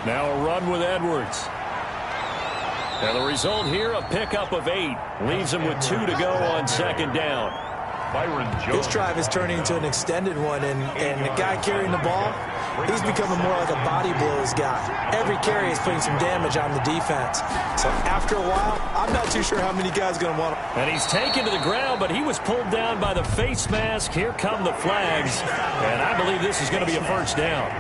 [SPEAKER 1] Now a run with Edwards. And the result here, a pickup of 8. Leaves him with 2 to go on second down.
[SPEAKER 2] Byron Jones.
[SPEAKER 3] This drive is turning into an extended one, and the guy carrying the ball, he's becoming more like a body blows guy. Every carry is putting some damage on the defense. So after a while, I'm not too sure how many guys are going to want him.
[SPEAKER 1] And he's taken to the ground, but he was pulled down by the face mask. Here come the flags, and I believe this is going to be a first down.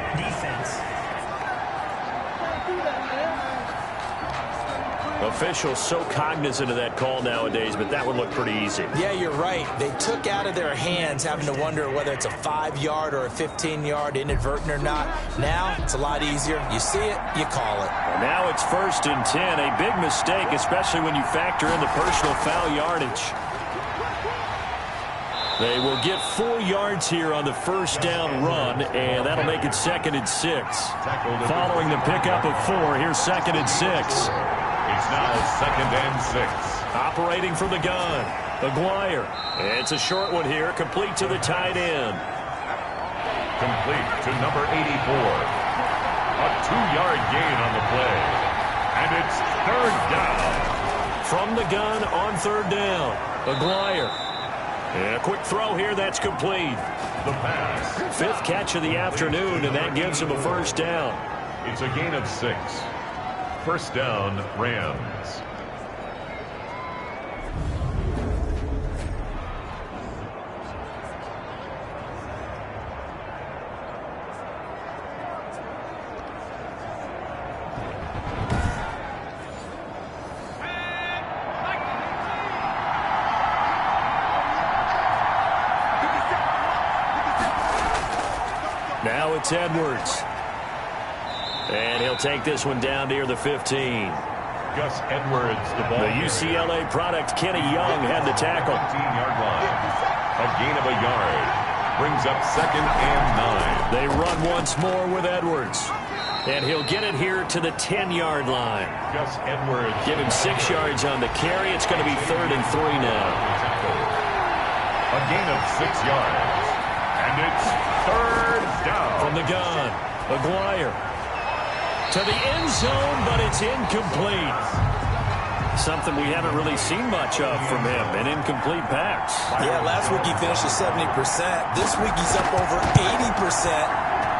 [SPEAKER 1] Officials so cognizant of that call nowadays, but that would look pretty easy.
[SPEAKER 3] Yeah, you're right. They took out of their hands having to wonder whether it's a 5-yard or a 15-yard, inadvertent or not. Now, it's a lot easier. You see it, you call it.
[SPEAKER 1] And now it's 1st and 10. A big mistake, especially when you factor in the personal foul yardage. They will get 4 yards here on the first down run, and that'll make it 2nd and 6. Following the pickup of 4, here's 2nd and 6.
[SPEAKER 2] It's now 2nd and 6.
[SPEAKER 1] Operating from the gun, Aguirre. It's a short one here, complete to the tight end.
[SPEAKER 2] Complete to number 84. A 2-yard gain on the play. And it's 3rd down.
[SPEAKER 1] From the gun on 3rd down, Aguirre. And a quick throw here, that's complete.
[SPEAKER 2] The pass.
[SPEAKER 1] 5th catch of the afternoon, and that gives him a first down.
[SPEAKER 2] It's a gain of 6. First down, Rams.
[SPEAKER 1] Now it's Edwards. And he'll take this one down near the 15.
[SPEAKER 2] Gus Edwards, the ball.
[SPEAKER 1] The UCLA product, Kenny Young, had the tackle.
[SPEAKER 2] 15-yard line. A gain of a yard. Brings up 2nd and 9.
[SPEAKER 1] They run once more with Edwards. And he'll get it here to the 10-yard line.
[SPEAKER 2] Gus Edwards.
[SPEAKER 1] Give him 6 yards on the carry. It's going to be 3rd and 3 now.
[SPEAKER 2] A gain of 6 yards. And it's 3rd down.
[SPEAKER 1] From the gun, Aguirre. To the end zone, but it's incomplete. Something we haven't really seen much of from him, an incomplete pass.
[SPEAKER 3] Yeah, last week he finished at 70%. This week he's up over 80%.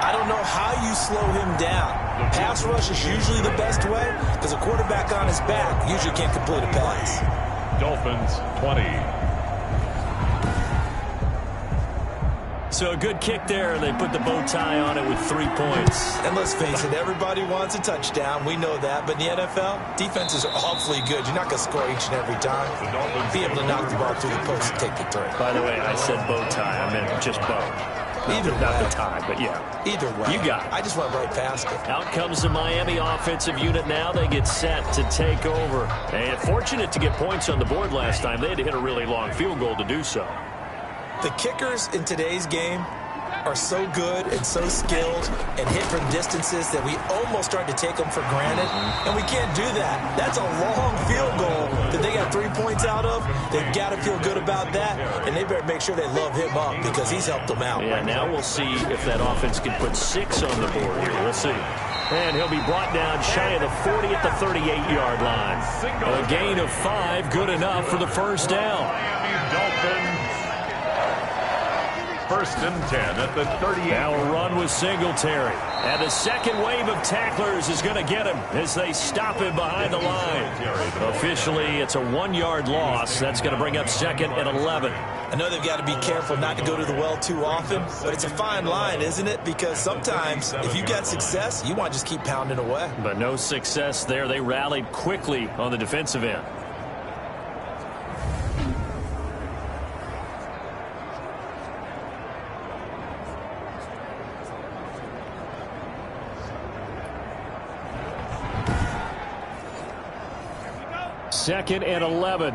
[SPEAKER 3] I don't know how you slow him down. Pass rush is usually the best way because a quarterback on his back usually can't complete a pass.
[SPEAKER 2] Dolphins 20.
[SPEAKER 1] So a good kick there, and they put the bow tie on it with 3 points.
[SPEAKER 3] And let's face it, everybody wants a touchdown. We know that. But in the NFL, defenses are awfully good. You're not going to score each and every time. Be able to knock the ball through the post and take the throw.
[SPEAKER 1] By the way, I said bow tie. I meant just bow.
[SPEAKER 3] Either way.
[SPEAKER 1] Not the tie, but yeah.
[SPEAKER 3] Either way.
[SPEAKER 1] You got it.
[SPEAKER 3] I just went right past it.
[SPEAKER 1] Out comes the Miami offensive unit now. They get set to take over. And fortunate to get points on the board last time. They had to hit a really long field goal to do so.
[SPEAKER 3] The kickers in today's game are so good and so skilled and hit from distances that we almost start to take them for granted, and we can't do that. That's a long field goal that they got 3 points out of. They've got to feel good about that, and they better make sure they love him up because he's helped them out.
[SPEAKER 1] Yeah, now we'll see if that offense can put 6 on the board here. We'll see. And he'll be brought down shy of the 40 at the 38-yard line. A gain of 5, good enough for the first down.
[SPEAKER 2] Miami Dolphins. 1st and 10 at the 38.
[SPEAKER 1] Now a run with Singletary. And the second wave of tacklers is going to get him as they stop him behind the line. Officially, it's a 1-yard loss. That's going to bring up 2nd and 11.
[SPEAKER 3] I know they've got to be careful not to go to the well too often, but it's a fine line, isn't it? Because sometimes if you got success, you want to just keep pounding away.
[SPEAKER 1] But no success there. They rallied quickly on the defensive end. Second and 11.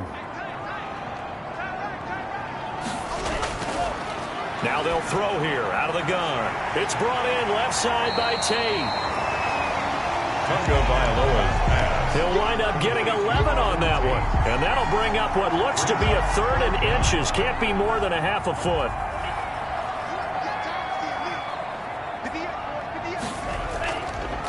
[SPEAKER 1] Now they'll throw here out of the gun. It's brought in left side by Tate.
[SPEAKER 2] Tunga Bailoa's pass.
[SPEAKER 1] He'll wind up getting 11 on that one. And that'll bring up what looks to be a 3rd and inches. Can't be more than a half a foot.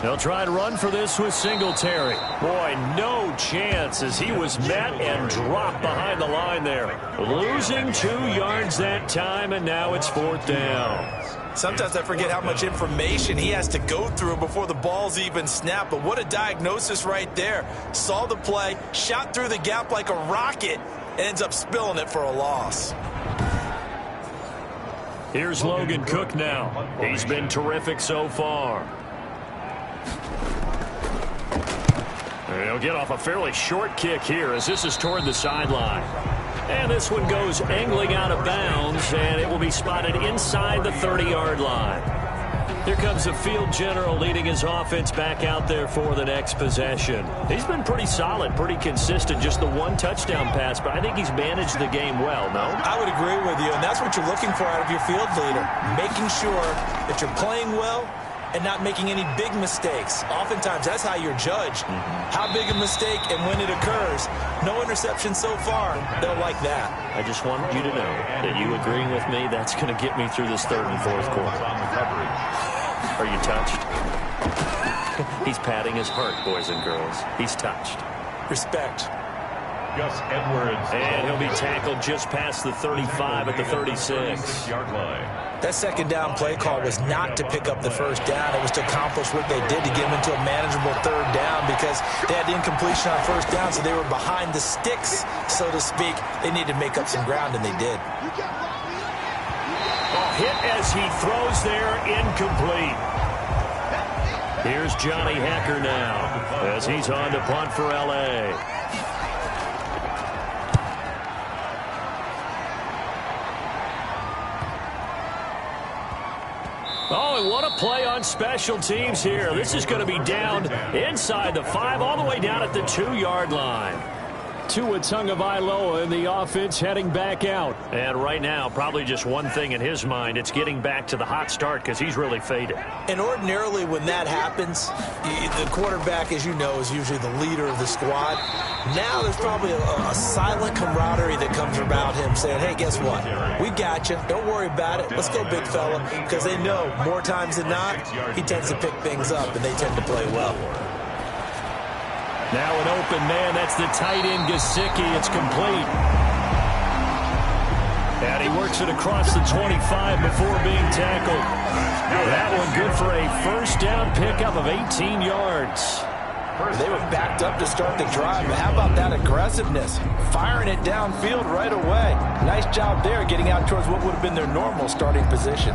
[SPEAKER 1] They'll try to run for this with Singletary. Boy, no chance as he was met and dropped behind the line there. Losing 2 yards that time, and now it's 4th down.
[SPEAKER 3] Sometimes I forget how much information he has to go through before the ball's even snapped. But what a diagnosis right there. Saw the play, shot through the gap like a rocket, and ends up spilling it for a loss.
[SPEAKER 1] Here's Logan Cook now. He's been terrific so far. He'll get off a fairly short kick here as this is toward the sideline. And this one goes angling out of bounds, and it will be spotted inside the 30-yard line. Here comes the field general leading his offense back out there for the next possession. He's been pretty solid, pretty consistent, just the 1 touchdown pass, but I think he's managed the game well, no?
[SPEAKER 3] I would agree with you, and that's what you're looking for out of your field leader, making sure that you're playing well and not making any big mistakes. Oftentimes, that's how you're judged. How big a mistake and when it occurs. No interception so far. They'll like that.
[SPEAKER 1] I just wanted you to know that you agreeing with me, that's going to get me through this 3rd and 4th quarter. Are you touched? He's patting his heart, boys and girls. He's touched.
[SPEAKER 3] Respect.
[SPEAKER 2] Gus Edwards.
[SPEAKER 1] And he'll be tackled just past the 35 at the 36-yard
[SPEAKER 2] line.
[SPEAKER 3] That 2nd down play call was not to pick up the 1st down. It was to accomplish what they did to get them into a manageable 3rd down because they had the incompletion on 1st down, so they were behind the sticks, so to speak. They needed to make up some ground, and they did.
[SPEAKER 1] Hit as he throws there, incomplete. Here's Johnny Hekker now as he's on to punt for L.A. Oh, and what a play on special teams here. This is going to be down inside the 5, all the way down at the 2-yard line. Tua Tagovailoa in the offense heading back out. And right now, probably just one thing in his mind. It's getting back to the hot start because he's really faded.
[SPEAKER 3] And ordinarily when that happens, the quarterback, as you know, is usually the leader of the squad. Now there's probably a silent camaraderie that comes about him saying, hey, guess what? We got you. Don't worry about it. Let's go, big fella. Because they know more times than not, he tends to pick things up, and they tend to play well.
[SPEAKER 1] Now an open man. That's the tight end, Gesicki. It's complete. And he works it across the 25 before being tackled. That one good for a 1st down pickup of 18 yards.
[SPEAKER 3] They were backed up to start the drive. How about that aggressiveness? Firing it downfield right away. Nice job there getting out towards what would have been their normal starting position.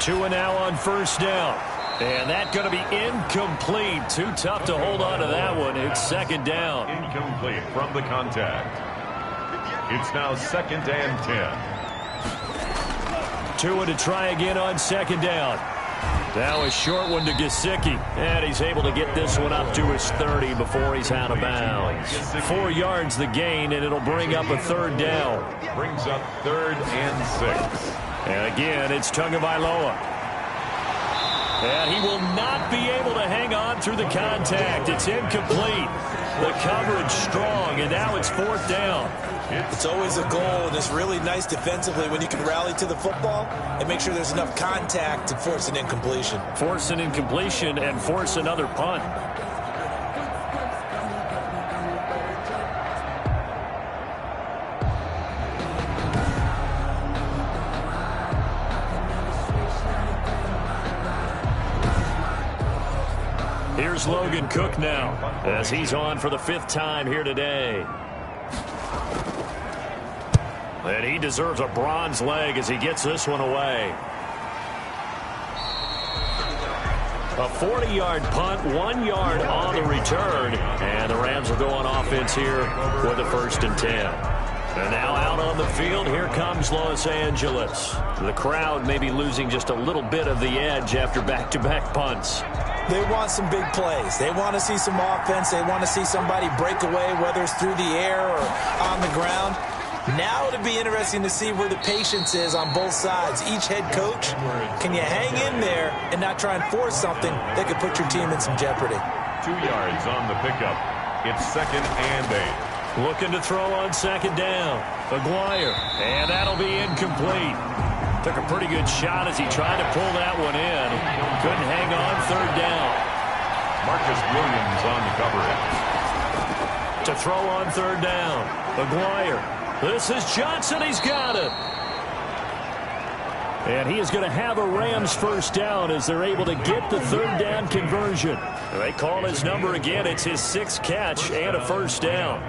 [SPEAKER 1] Tua now on 1st down. And that's going to be incomplete. Too tough to hold on to that one. It's 2nd down.
[SPEAKER 2] Incomplete from the contact. It's now 2nd and 10.
[SPEAKER 1] Tua to try again on 2nd down. Now a short one to Gesicki. And he's able to get this one up to his 30 before he's out of bounds. 4 yards the gain, and it'll bring up a 3rd down.
[SPEAKER 2] Brings up 3rd and 6.
[SPEAKER 1] And again, it's Tagovailoa. And he will not be able to hang on through the contact. It's incomplete. The coverage strong, and now it's 4th down.
[SPEAKER 3] It's always a goal, and it's really nice defensively when you can rally to the football and make sure there's enough contact to force an incompletion.
[SPEAKER 1] Force an incompletion and force another punt. Here's Logan Cook now as he's on for the 5th time here today. And he deserves a bronze leg as he gets this one away. A 40-yard punt, 1 yard on the return. And the Rams will go on offense here with a 1st and 10. And now out on the field, here comes Los Angeles. The crowd may be losing just a little bit of the edge after back-to-back punts.
[SPEAKER 3] They want some big plays. They want to see some offense. They want to see somebody break away, whether it's through the air or on the ground. Now it'll be interesting to see where the patience is on both sides. Each head coach, can you hang in there and not try and force something that could put your team in some jeopardy?
[SPEAKER 2] 2 yards on the pickup. It's 2nd and 8.
[SPEAKER 1] Looking to throw on 2nd down. Aguirre. And that'll be incomplete. Took a pretty good shot as he tried to pull that one in. Couldn't hang on 3rd down.
[SPEAKER 2] Marcus Williams on the coverage.
[SPEAKER 1] To throw on 3rd down. Aguirre. This is Johnson. He's got it. And he is going to have a Rams 1st down as they're able to get the 3rd down conversion. They call his number again. It's his 6th catch and a 1st down.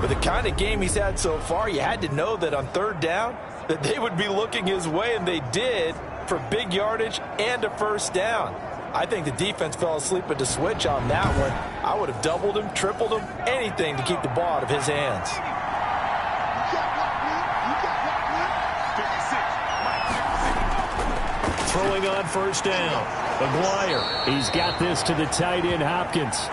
[SPEAKER 3] With the kind of game he's had so far, you had to know that on 3rd down that they would be looking his way, and they did, for big yardage and a 1st down. I think the defense fell asleep at the switch on that one. I would have doubled him, tripled him, anything to keep the ball out of his hands.
[SPEAKER 1] Throwing on 1st down. Aguirre. He's got this to the tight end, Hopkins.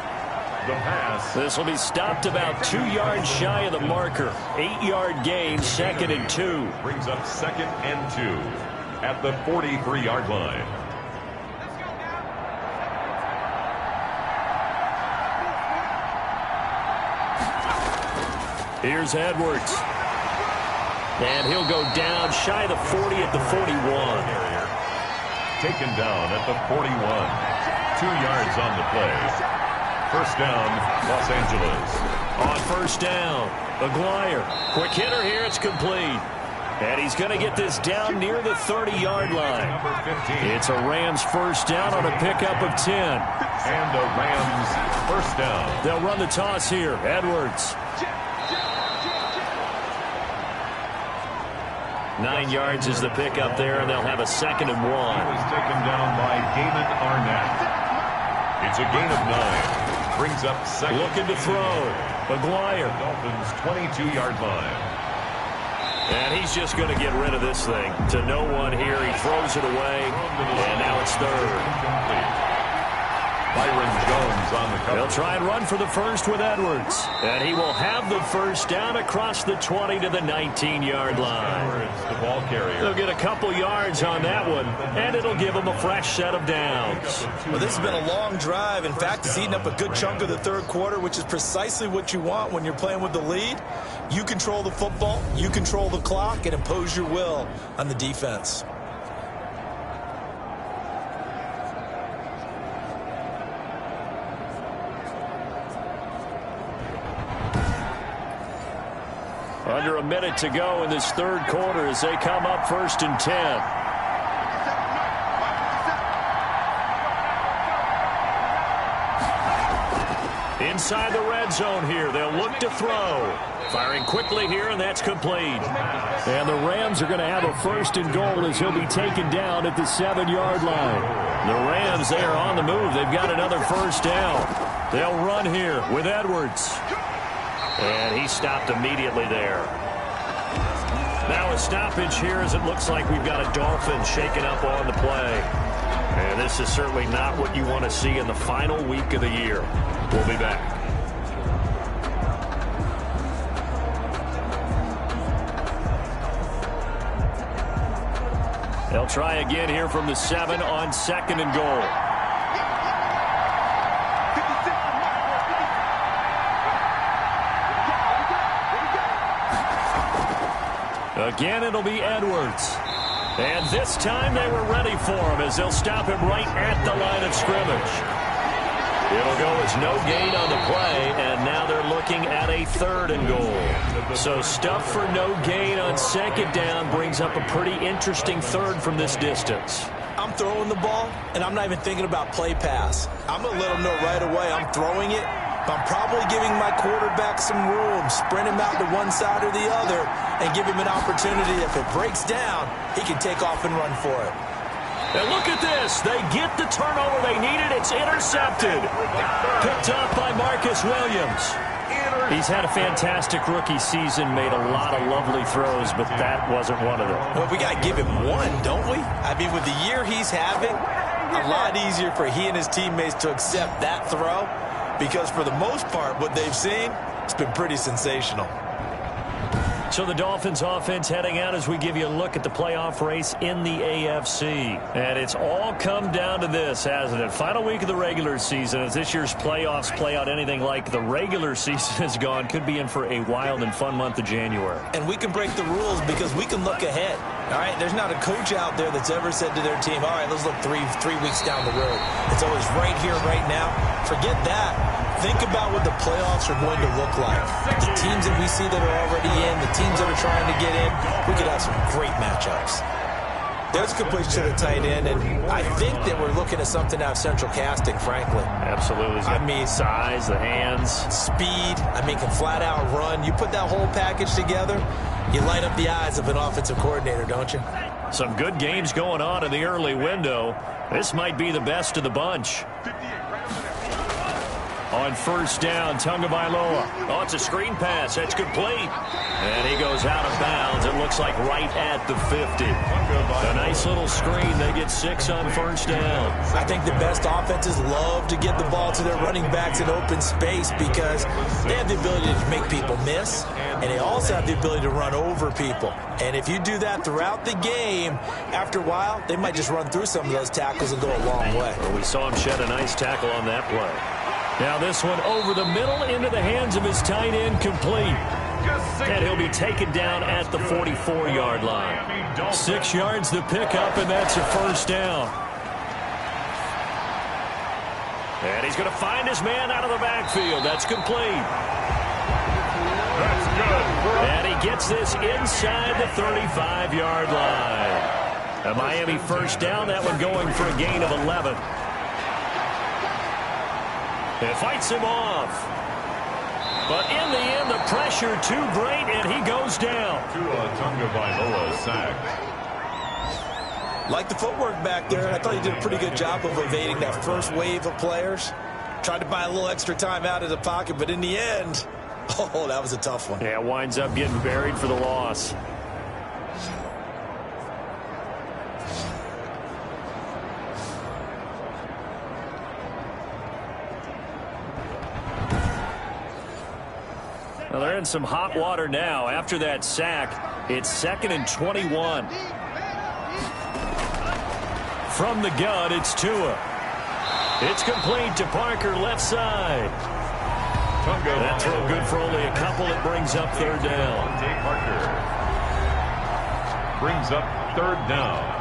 [SPEAKER 2] The pass.
[SPEAKER 1] This will be stopped about 2 yards shy of the marker. 8-yard gain, 2nd and 2.
[SPEAKER 2] Brings up 2nd and 2 at the 43-yard line.
[SPEAKER 1] Here's Edwards. And he'll go down shy of the 40 at the 41.
[SPEAKER 2] Taken down at the 41. 2 yards on the play. 1st down, Los Angeles.
[SPEAKER 1] On 1st down, Aguirre. Quick hitter here. It's complete. And he's going to get this down near the 30-yard line.
[SPEAKER 2] Number 15.
[SPEAKER 1] It's a Rams 1st down on a pickup of 10.
[SPEAKER 2] And a Rams 1st down.
[SPEAKER 1] They'll run the toss here. Edwards. 9 yards is the pickup there, and they'll have a 2nd and 1.
[SPEAKER 2] He was taken down by Damon Arnett. It's a gain of 9. Brings up 2nd.
[SPEAKER 1] Looking to throw. Aguirre.
[SPEAKER 2] Dolphins 22-yard line.
[SPEAKER 1] And he's just going to get rid of this thing. To no one here. He throws it away, and now it's 3rd.
[SPEAKER 2] Byron Jones on the cover.
[SPEAKER 1] They'll try and run for the 1st with Edwards. And he will have the 1st down across the 20 to the 19-yard line.
[SPEAKER 2] Edwards, the ball carrier.
[SPEAKER 1] They'll get a couple yards on that one, and it'll give them a fresh set of downs.
[SPEAKER 3] Well, this has been a long drive. In fact, it's eaten up a good chunk of the 3rd quarter, which is precisely what you want when you're playing with the lead. You control the football, you control the clock, and impose your will on the defense.
[SPEAKER 1] Under a minute to go in this 3rd quarter as they come up 1st and 10. Inside the red zone here. They'll look to throw. Firing quickly here, and that's complete. And the Rams are going to have a 1st and goal as he'll be taken down at the 7-yard line. The Rams, they are on the move. They've got another 1st down. They'll run here with Edwards. And he stopped immediately there. Now a stoppage here as it looks like we've got a Dolphin shaken up on the play. And this is certainly not what you want to see in the final week of the year. We'll be back. They'll try again here from the 7 on 2nd and goal. Again, it'll be Edwards. And this time they were ready for him as they'll stop him right at the line of scrimmage. It'll go as no gain on the play, and now they're looking at a 3rd and goal. So stuff for no gain on 2nd down brings up a pretty interesting 3rd from this distance.
[SPEAKER 3] I'm throwing the ball, and I'm not even thinking about play pass. I'm going to let them know right away I'm throwing it. But I'm probably giving my quarterback some room, sprint him out to one side or the other, and give him an opportunity. If it breaks down, he can take off and run for it.
[SPEAKER 1] And look at this. They get the turnover they needed. It's intercepted. Picked up by Marcus Williams. He's had a fantastic rookie season, made a lot of lovely throws, but that wasn't one of them.
[SPEAKER 3] Well, we got to give him one, don't we? I mean, with the year he's having, a lot easier for he and his teammates to accept that throw. Because for the most part, what they've seen, it's been pretty sensational.
[SPEAKER 1] So the Dolphins offense heading out as we give you a look at the playoff race in the AFC. And it's all come down to this, hasn't it? Final week of the regular season. As this year's playoffs play out anything like the regular season has gone, could be in for a wild and fun month of January.
[SPEAKER 3] And we can break the rules because we can look ahead. All right, there's not a coach out there that's ever said to their team, all right, let's look three weeks down the road. It's always right here, right now. Forget that. Think about what the playoffs are going to look like. The teams that we see that are already in, the teams that are trying to get in, we could have some great matchups. There's a good push to the tight end, and I think that we're looking at something out of central casting, frankly.
[SPEAKER 1] Absolutely. I mean, size, the hands.
[SPEAKER 3] Speed. I mean, can flat out run. You put that whole package together, you light up the eyes of an offensive coordinator, don't you?
[SPEAKER 1] Some good games going on in the early window. This might be the best of the bunch. On first down, Tagovailoa. Oh, it's a screen pass. That's complete. And he goes out of bounds. It looks like right at the 50. A nice little screen. They get 6 on first down.
[SPEAKER 3] I think the best offenses love to get the ball to their running backs in open space because they have the ability to make people miss, and they also have the ability to run over people. And if you do that throughout the game, after a while, they might just run through some of those tackles and go a long way.
[SPEAKER 1] Well, we saw him shed a nice tackle on that play. Now this one over the middle into the hands of his tight end, complete. And he'll be taken down at the 44-yard line. 6 yards the pickup, and that's a first down. And he's going to find his man out of the backfield. That's complete.
[SPEAKER 2] That's good.
[SPEAKER 1] And he gets this inside the 35-yard line. A Miami first down, that one going for a gain of 11. It fights him off. But in the end, the pressure too great, and he goes down.
[SPEAKER 2] Tagovailoa sacked.
[SPEAKER 3] Like the footwork back there, and I thought he did a pretty good job of evading that first wave of players. Tried to buy a little extra time out of the pocket, but in the end, oh, that was a tough one.
[SPEAKER 1] Yeah, winds up getting buried for the loss. Well, they're in some hot water now. After that sack, it's 2nd and 21. From the gun, it's Tua. It's complete to Parker, left side. That throw good for only a couple. It brings up third down.
[SPEAKER 2] Parker brings up third down.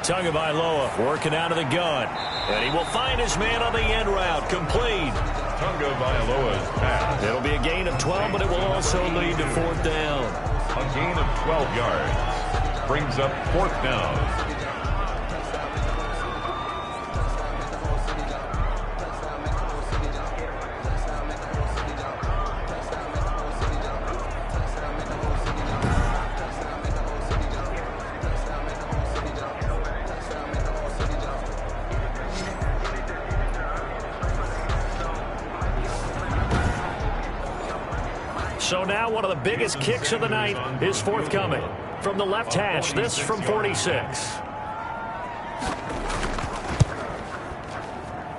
[SPEAKER 1] Tagovailoa working out of the gun. And he will find his man on the end route. Complete.
[SPEAKER 2] Tagovailoa's pass.
[SPEAKER 1] It'll be a gain of 12, but it will also lead to fourth down.
[SPEAKER 2] A gain of 12 yards. Brings up fourth down.
[SPEAKER 1] So now one of the biggest kicks of the night is forthcoming. From the left hash, this from 46.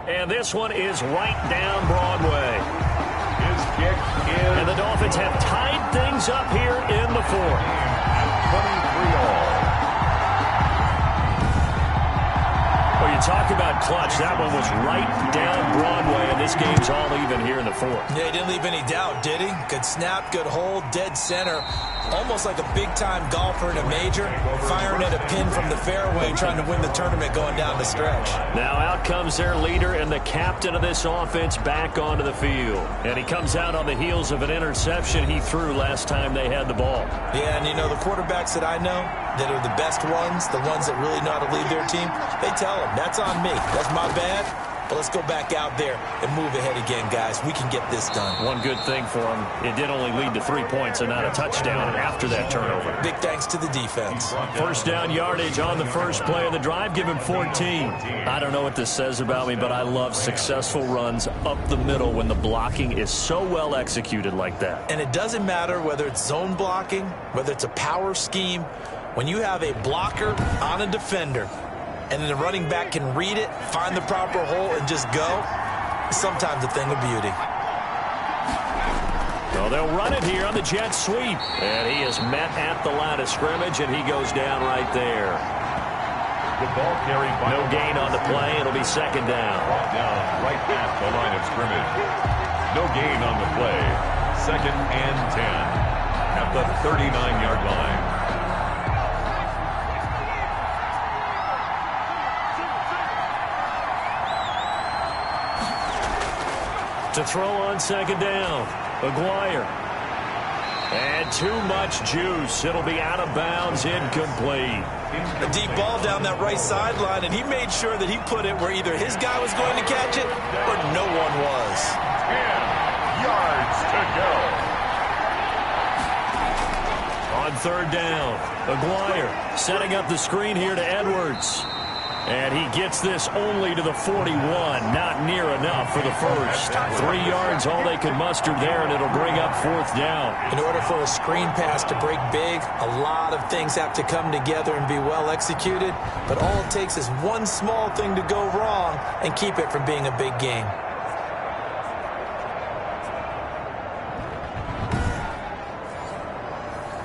[SPEAKER 1] And this one is right down Broadway.
[SPEAKER 2] His kick is...
[SPEAKER 1] And the Dolphins have tied things up here in the fourth.
[SPEAKER 2] 23-all.
[SPEAKER 1] Well, you talk about clutch. That one was right down Broadway, and this game's all even here in the fourth.
[SPEAKER 3] Yeah, he didn't leave any doubt, did he? Good snap, good hold, dead center. Almost like a big-time golfer in a major, firing at a pin from the fairway, trying to win the tournament going down the stretch.
[SPEAKER 1] Now out comes their leader and the captain of this offense back onto the field. And he comes out on the heels of an interception he threw last time they had the ball.
[SPEAKER 3] Yeah, and you know, the quarterbacks that I know that are the best ones, the ones that really know how to lead their team, they tell them, that's on me. That's my bad. But let's go back out there and move ahead again, guys. We can get this done.
[SPEAKER 1] One good thing for him, it did only lead to 3 points and not a touchdown after that turnover.
[SPEAKER 3] Big thanks to the defense.
[SPEAKER 1] First down yardage on the first play of the drive. Give him 14. I don't know what this says about me, but I love successful runs up the middle when the blocking is so well executed like that.
[SPEAKER 3] And it doesn't matter whether it's zone blocking, whether it's a power scheme. When you have a blocker on a defender, and then the running back can read it, find the proper hole, and just go, sometimes a thing of beauty.
[SPEAKER 1] Well, they'll run it here on the jet sweep. And he is met at the line of scrimmage, and he goes down right there.
[SPEAKER 2] The ball carried by
[SPEAKER 1] no gain on the play. It'll be second down.
[SPEAKER 2] Brought down right at the line of scrimmage. No gain on the play. Second and 10 at the 39-yard line.
[SPEAKER 1] To throw on second down, Aguirre. And too much juice. It'll be out of bounds, incomplete.
[SPEAKER 3] A deep ball down that right sideline, and he made sure that he put it where either his guy was going to catch it or no one was.
[SPEAKER 2] 10 yards to go.
[SPEAKER 1] On third down, Aguirre setting up the screen here to Edwards. And he gets this only to the 41. Not near enough for the first. 3 yards, all they could muster there, and it'll bring up fourth down.
[SPEAKER 3] In order for a screen pass to break big, a lot of things have to come together and be well executed. But all it takes is one small thing to go wrong and keep it from being a big game.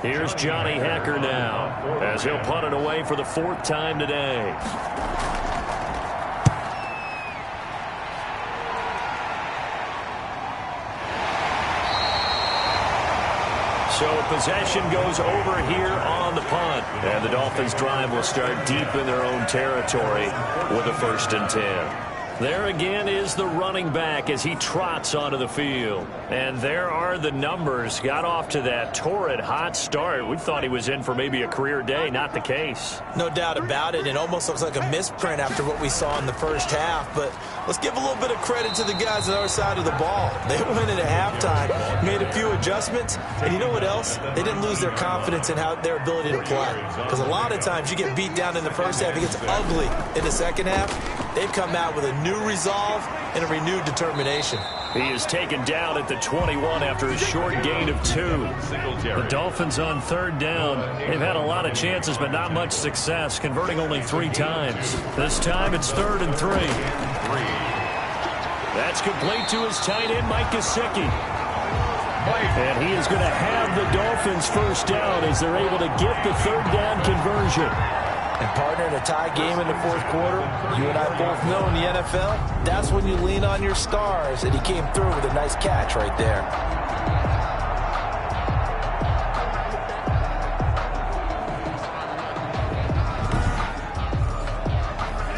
[SPEAKER 1] Here's Johnny Hekker now, as he'll punt it away for the fourth time today. So possession goes over here on the punt. And the Dolphins drive will start deep in their own territory with a 1st and 10. There again is the running back as he trots onto the field. And there are the numbers. Got off to that torrid hot start. We thought he was in for maybe a career day. Not the case.
[SPEAKER 3] No doubt about it. It almost looks like a misprint after what we saw in the first half. But let's give a little bit of credit to the guys on our side of the ball. They went in at halftime, made a few adjustments. And you know what else? They didn't lose their confidence in their ability to play. Because a lot of times you get beat down in the first half. It gets ugly in the second half. They've come out with a new resolve and a renewed determination.
[SPEAKER 1] He is taken down at the 21 after a short gain of 2. The Dolphins on third down. They've had a lot of chances, but not much success, converting only 3 times. This time it's 3rd and 3. That's complete to his tight end, Mike Gesicki. And he is going to have the Dolphins first down as they're able to get the third down conversion.
[SPEAKER 3] And partner, in a tie game in the fourth quarter, you and I both know in the NFL, that's when you lean on your stars, and he came through with a nice catch right there.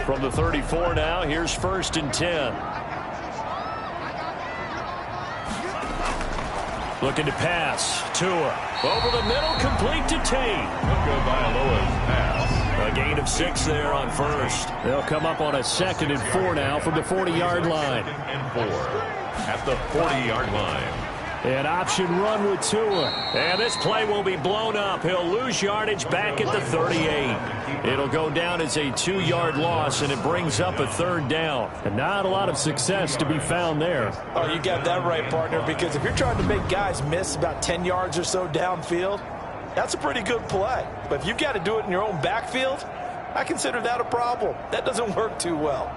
[SPEAKER 1] From the 34 now, here's 1st and 10. Looking to pass. Tua. Over the middle, complete to Tate.
[SPEAKER 2] Tagovailoa's pass.
[SPEAKER 1] A gain of 6 there on first. They'll come up on a 2nd and 4 now from the 40-yard line.
[SPEAKER 2] 2nd and 4 at the 40-yard line.
[SPEAKER 1] An option run with Tua. And this play will be blown up. He'll lose yardage back at the 38. It'll go down as a 2-yard loss, and it brings up a 3rd down. And not a lot of success to be found there.
[SPEAKER 3] Oh, you got that right, partner, because if you're trying to make guys miss about 10 yards or so downfield, that's a pretty good play. But if you've got to do it in your own backfield, I consider that a problem. That doesn't work too well.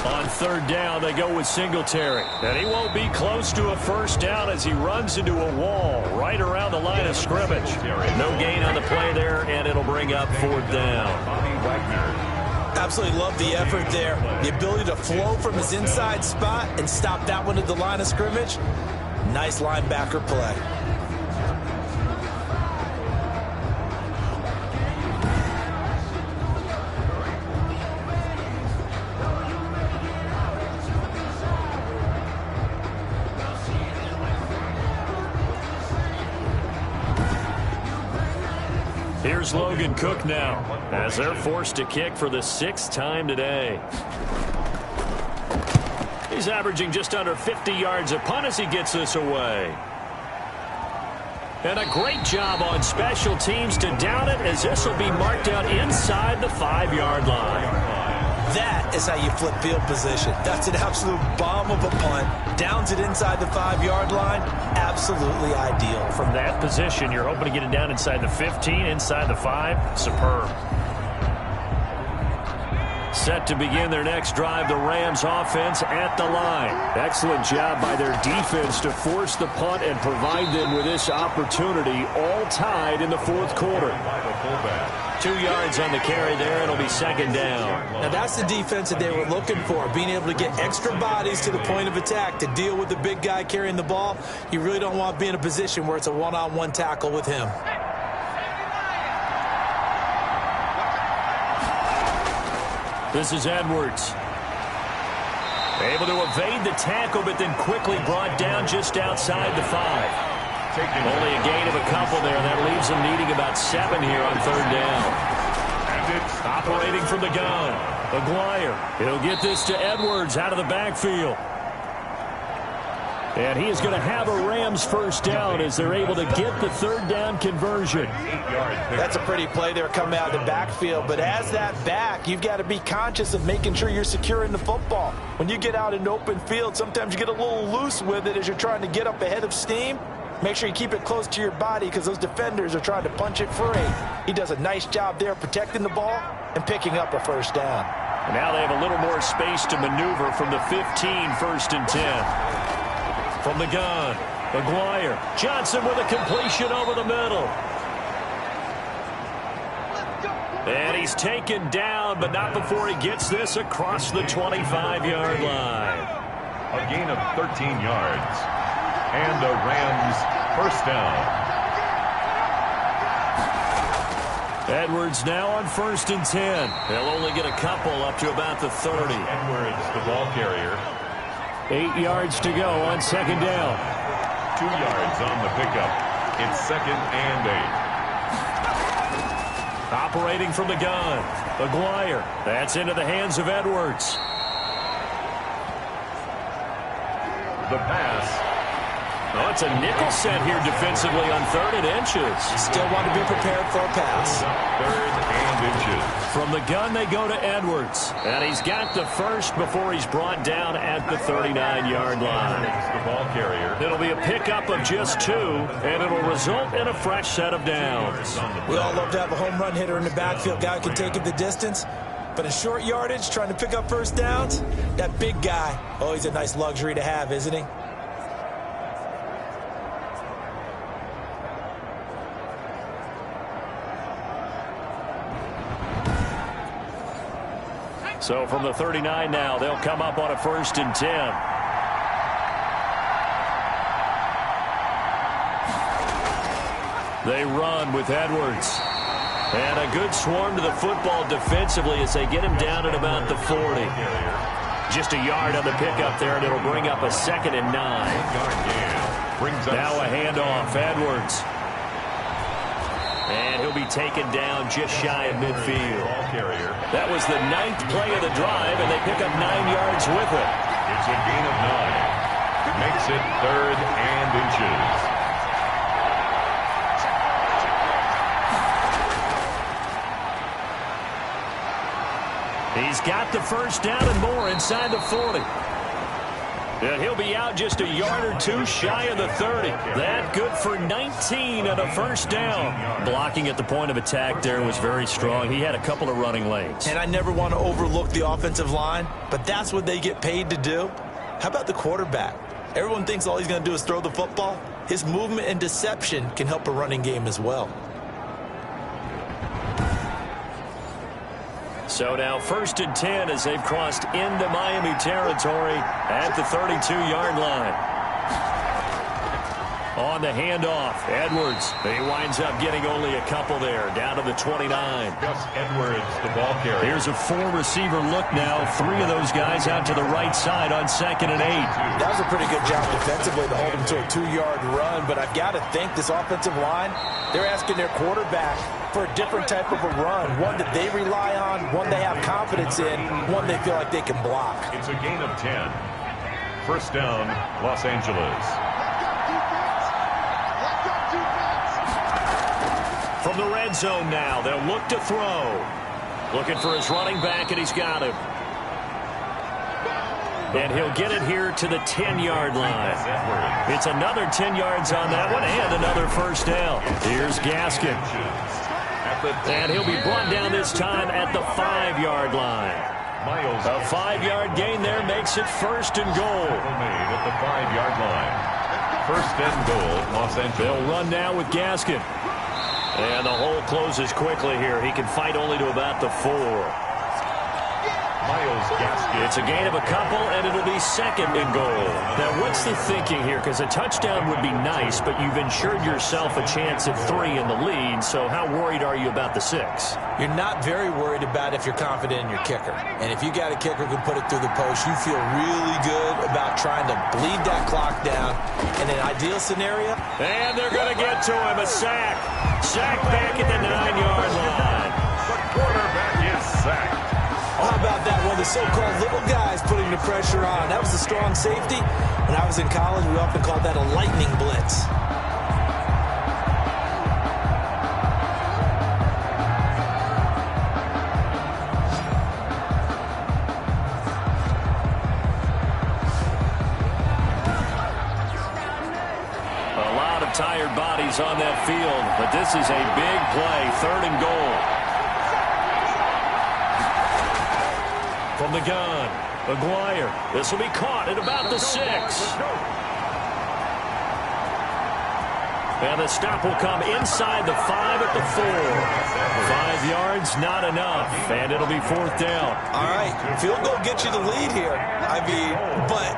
[SPEAKER 1] On third down, they go with Singletary. And he won't be close to a first down as he runs into a wall right around the line of scrimmage. No gain on the play there, and it'll bring up 4th down.
[SPEAKER 2] Bobby Wagner.
[SPEAKER 3] Absolutely love the effort there. The ability to flow from his inside spot and stop that one at the line of scrimmage. Nice linebacker play.
[SPEAKER 1] Here's Logan Cook now, as they're forced to kick for the 6th time today. He's averaging just under 50 yards a punt as he gets this away. And a great job on special teams to down it, as this will be marked out inside the 5-yard line.
[SPEAKER 3] That is how you flip field position. That's an absolute bomb of a punt. Downs it inside the 5-yard line. Absolutely ideal.
[SPEAKER 1] From that position, you're hoping to get it down inside the 15, inside the 5. Superb. Set to begin their next drive, the Rams offense at the line. Excellent job by their defense to force the punt and provide them with this opportunity, all tied in the fourth quarter. 2 yards on the carry there. It'll be second down.
[SPEAKER 3] Now that's the defense that they were looking for, being able to get extra bodies to the point of attack to deal with the big guy carrying the ball. You really don't want to be in a position where it's a one-on-one tackle with him.
[SPEAKER 1] This is Edwards. Able to evade the tackle, but then quickly brought down just outside the 5. Only a gain of a couple there. That leaves them needing about 7 here on third down. And it's operating from the gun. Aguirre. He'll get this to Edwards out of the backfield. And he is going to have a Rams first down as they're able to get the third down conversion.
[SPEAKER 3] That's a pretty play there coming out of the backfield. But as that back, you've got to be conscious of making sure you're securing the football. When you get out in open field, sometimes you get a little loose with it as you're trying to get up ahead of steam. Make sure you keep it close to your body because those defenders are trying to punch it free. He does a nice job there protecting the ball and picking up a first down.
[SPEAKER 1] And now they have a little more space to maneuver from the 15, first and 10. From the gun, Aguirre. Johnson with a completion over the middle. And he's taken down, but not before he gets this across the 25-yard line.
[SPEAKER 2] A gain of 13 yards. And the Rams first down.
[SPEAKER 1] Edwards now on first and 10. They'll only get a couple up to about the 30.
[SPEAKER 2] Edwards, the ball carrier.
[SPEAKER 1] 8 yards to go on second down.
[SPEAKER 2] 2 yards on the pickup. It's second and 8.
[SPEAKER 1] Operating from the gun. Aguirre. That's into the hands of Edwards.
[SPEAKER 2] The pass.
[SPEAKER 1] Oh, it's a nickel set here defensively on 3rd and inches.
[SPEAKER 3] Still want to be prepared for a pass.
[SPEAKER 2] 3rd and inches.
[SPEAKER 1] From the gun, they go to Edwards. And he's got the first before he's brought down at the 39-yard line.
[SPEAKER 2] The ball carrier.
[SPEAKER 1] It'll be a pickup of just 2, and it'll result in a fresh set of downs.
[SPEAKER 3] We all love to have a home run hitter in the backfield. Guy who can take it the distance. But in short yardage, trying to pick up first downs, that big guy, oh, he's a nice luxury to have, isn't he?
[SPEAKER 1] So from the 39 now, they'll come up on a first and 10. They run with Edwards. And a good swarm to the football defensively as they get him down at about the 40. Just a yard on the pickup there, and it'll bring up a second and 9. Now a handoff, Edwards. And he'll be taken down just shy of midfield. That was the 9th play of the drive, and they pick up 9 yards with it.
[SPEAKER 2] It's a gain of 9. Makes it 3rd and inches.
[SPEAKER 1] He's got the first down and more inside the 40. And he'll be out just a yard or 2 shy of the 30. That good for 19 and a first down. Blocking at the point of attack there was very strong. He had a couple of running lanes.
[SPEAKER 3] And I never want to overlook the offensive line, but that's what they get paid to do. How about the quarterback? Everyone thinks all he's going to do is throw the football. His movement and deception can help a running game as well.
[SPEAKER 1] So now first and 10 as they've crossed into Miami territory at the 32-yard line. On the handoff, Edwards. He winds up getting only a couple there, down to the 29.
[SPEAKER 2] Gus Edwards, the ball carrier.
[SPEAKER 1] Here's a 4-receiver look now. 3 of those guys out to the right side on second and 8.
[SPEAKER 3] That was a pretty good job defensively to hold him to a 2-yard run, but I've got to think this offensive line, they're asking their quarterback for a different type of a run, one that they rely on, one they have confidence in, one they feel like they can block.
[SPEAKER 2] It's a gain of 10. First down, Los Angeles.
[SPEAKER 1] From the red zone now, they'll look to throw. Looking for his running back, and he's got him. And he'll get it here to the 10-yard line. It's another 10 yards on that one and another first down. Here's Gaskin. And he'll be brought down this time at the 5-yard line. A 5-yard gain there makes it first and goal.
[SPEAKER 2] Made at the 5-yard line. First and goal, Los Angeles.
[SPEAKER 1] They'll run now with Gaskin. And the hole closes quickly here. He can fight only to about the 4.
[SPEAKER 2] Myles Gaskin.
[SPEAKER 1] It's a gain of a couple, and it'll be second and goal. Now, what's the thinking here? Because a touchdown would be nice, but you've ensured yourself a chance at 3 in the lead, so how worried are you about the 6?
[SPEAKER 3] You're not very worried about if you're confident in your kicker. And if you got a kicker who can put it through the post, you feel really good about trying to bleed that clock down. In an ideal scenario.
[SPEAKER 1] And they're going to get to him. A sack. Sack back at the 9-yard line.
[SPEAKER 2] The quarterback is sacked.
[SPEAKER 3] How about that one? The so-called little guys putting the pressure on. That was a strong safety. When I was in college, we often called that a lightning blitz.
[SPEAKER 1] A lot of tired bodies on that field, but this is a big play. 3rd and goal. From the gun, McGuire. This will be caught at about the 6. And the stop will come inside the 5 at the 4. 5 yards, not enough. And it'll be 4th down.
[SPEAKER 3] All right, field goal gets you the lead here. I mean, but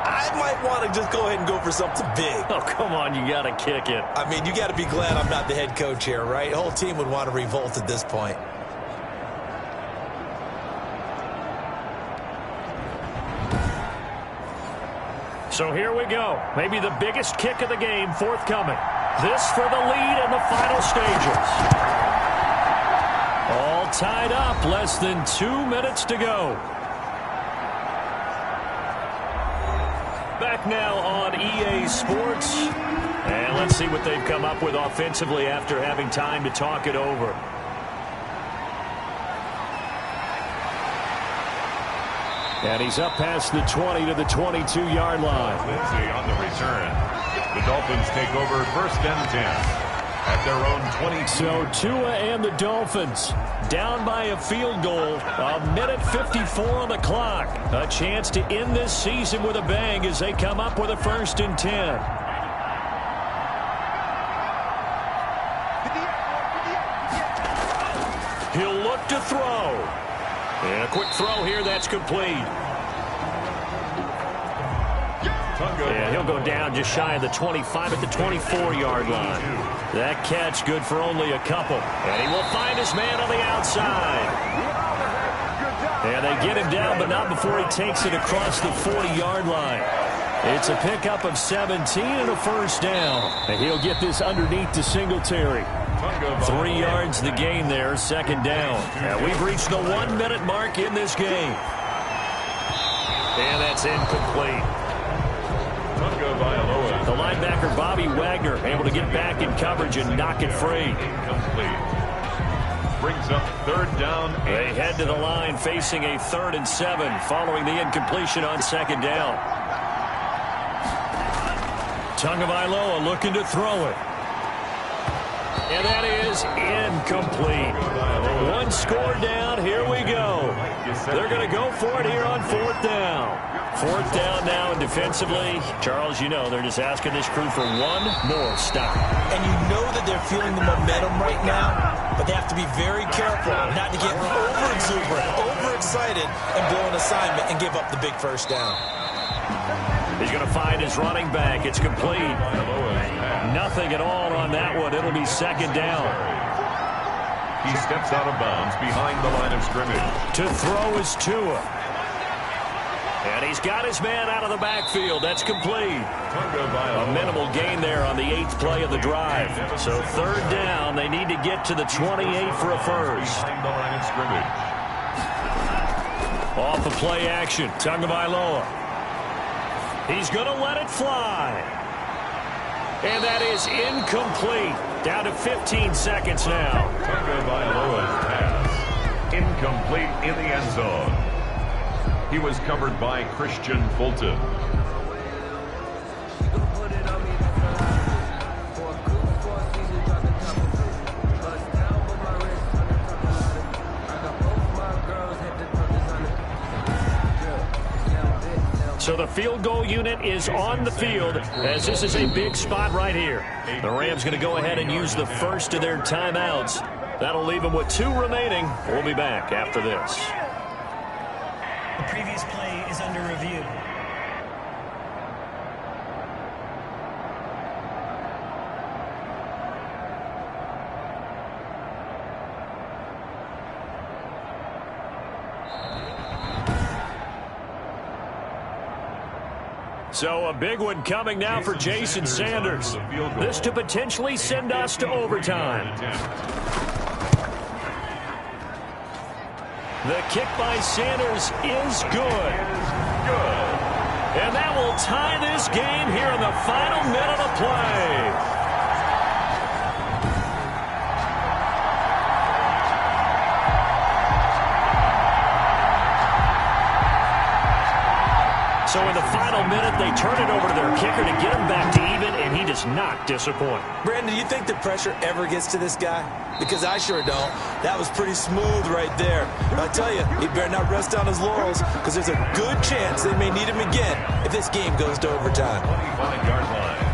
[SPEAKER 3] I might want to just go ahead and go for something big.
[SPEAKER 1] Oh, come on, you got to kick it.
[SPEAKER 3] I mean, you got to be glad I'm not the head coach here, right? The whole team would want to revolt at this point.
[SPEAKER 1] So here we go. Maybe the biggest kick of the game forthcoming. This for the lead in the final stages. All tied up. Less than 2 minutes to go. Back now on EA Sports. And let's see what they've come up with offensively after having time to talk it over. And he's up past the 20 to the 22-yard line.
[SPEAKER 2] Lindsay on the return. The Dolphins take over 1st and 10 at their own 22.
[SPEAKER 1] So Tua and the Dolphins down by a field goal. A minute 54 on the clock. A chance to end this season with a bang as they come up with a 1st and 10. He'll look to throw. And a quick throw here, that's complete. And he'll go down just shy of the 25 at the 24-yard line. That catch good for only a couple. And he will find his man on the outside. And they get him down, but not before he takes it across the 40-yard line. It's a pickup of 17 and a 1st down. And he'll get this underneath to Singletary. 3 yards the gain there, 2nd down. And we've reached the 1-minute mark in this game. And that's incomplete. The linebacker, Bobby Wagner, able to get back in coverage and knock it free.
[SPEAKER 2] Incomplete. Brings up 3rd down.
[SPEAKER 1] They head to the line facing a 3rd and 7 following the incompletion on 2nd down. Tagovailoa looking to throw it. And that is incomplete. 1 score down. Here we go. They're going to go for it here on 4th down. 4th down now, and defensively, Charles, you know, they're just asking this crew for one more stop.
[SPEAKER 3] And you know that they're feeling the momentum right now, but they have to be very careful not to get over-exuberant, overexcited, and blow an assignment and give up the big 1st down.
[SPEAKER 1] He's going to find his running back. It's complete. Nothing at all on that one. It'll be 2nd down.
[SPEAKER 2] He steps out of bounds behind the line of scrimmage.
[SPEAKER 1] To throw is Tua. And he's got his man out of the backfield. That's complete. A minimal gain there on the 8th play of the drive. So 3rd down. They need to get to the 28 for a 1st.
[SPEAKER 2] Behind the line of scrimmage.
[SPEAKER 1] Off the play action. Tagovailoa. He's going to let it fly. And that is incomplete. Down to 15 seconds now.
[SPEAKER 2] Tagovailoa's pass. Incomplete in the end zone. He was covered by Christian Fulton.
[SPEAKER 1] So the field goal unit is on the field as this is a big spot right here. The Rams going to go ahead and use the first of their timeouts. That'll leave them with 2 remaining. We'll be back after this.
[SPEAKER 5] The previous play is under review.
[SPEAKER 1] So a big one coming now for Jason Sanders. This to potentially send us to overtime. The kick by Sanders is good. And that will tie this game here in the final minute of play. So in the final minute, they turn it over to their kicker to get him back to even, and he does not disappoint.
[SPEAKER 3] Brandon, do you think the pressure ever gets to this guy? Because I sure don't. That was pretty smooth right there. But I tell you, he better not rest on his laurels because there's a good chance they may need him again if this game goes to overtime.
[SPEAKER 2] 25-yard line.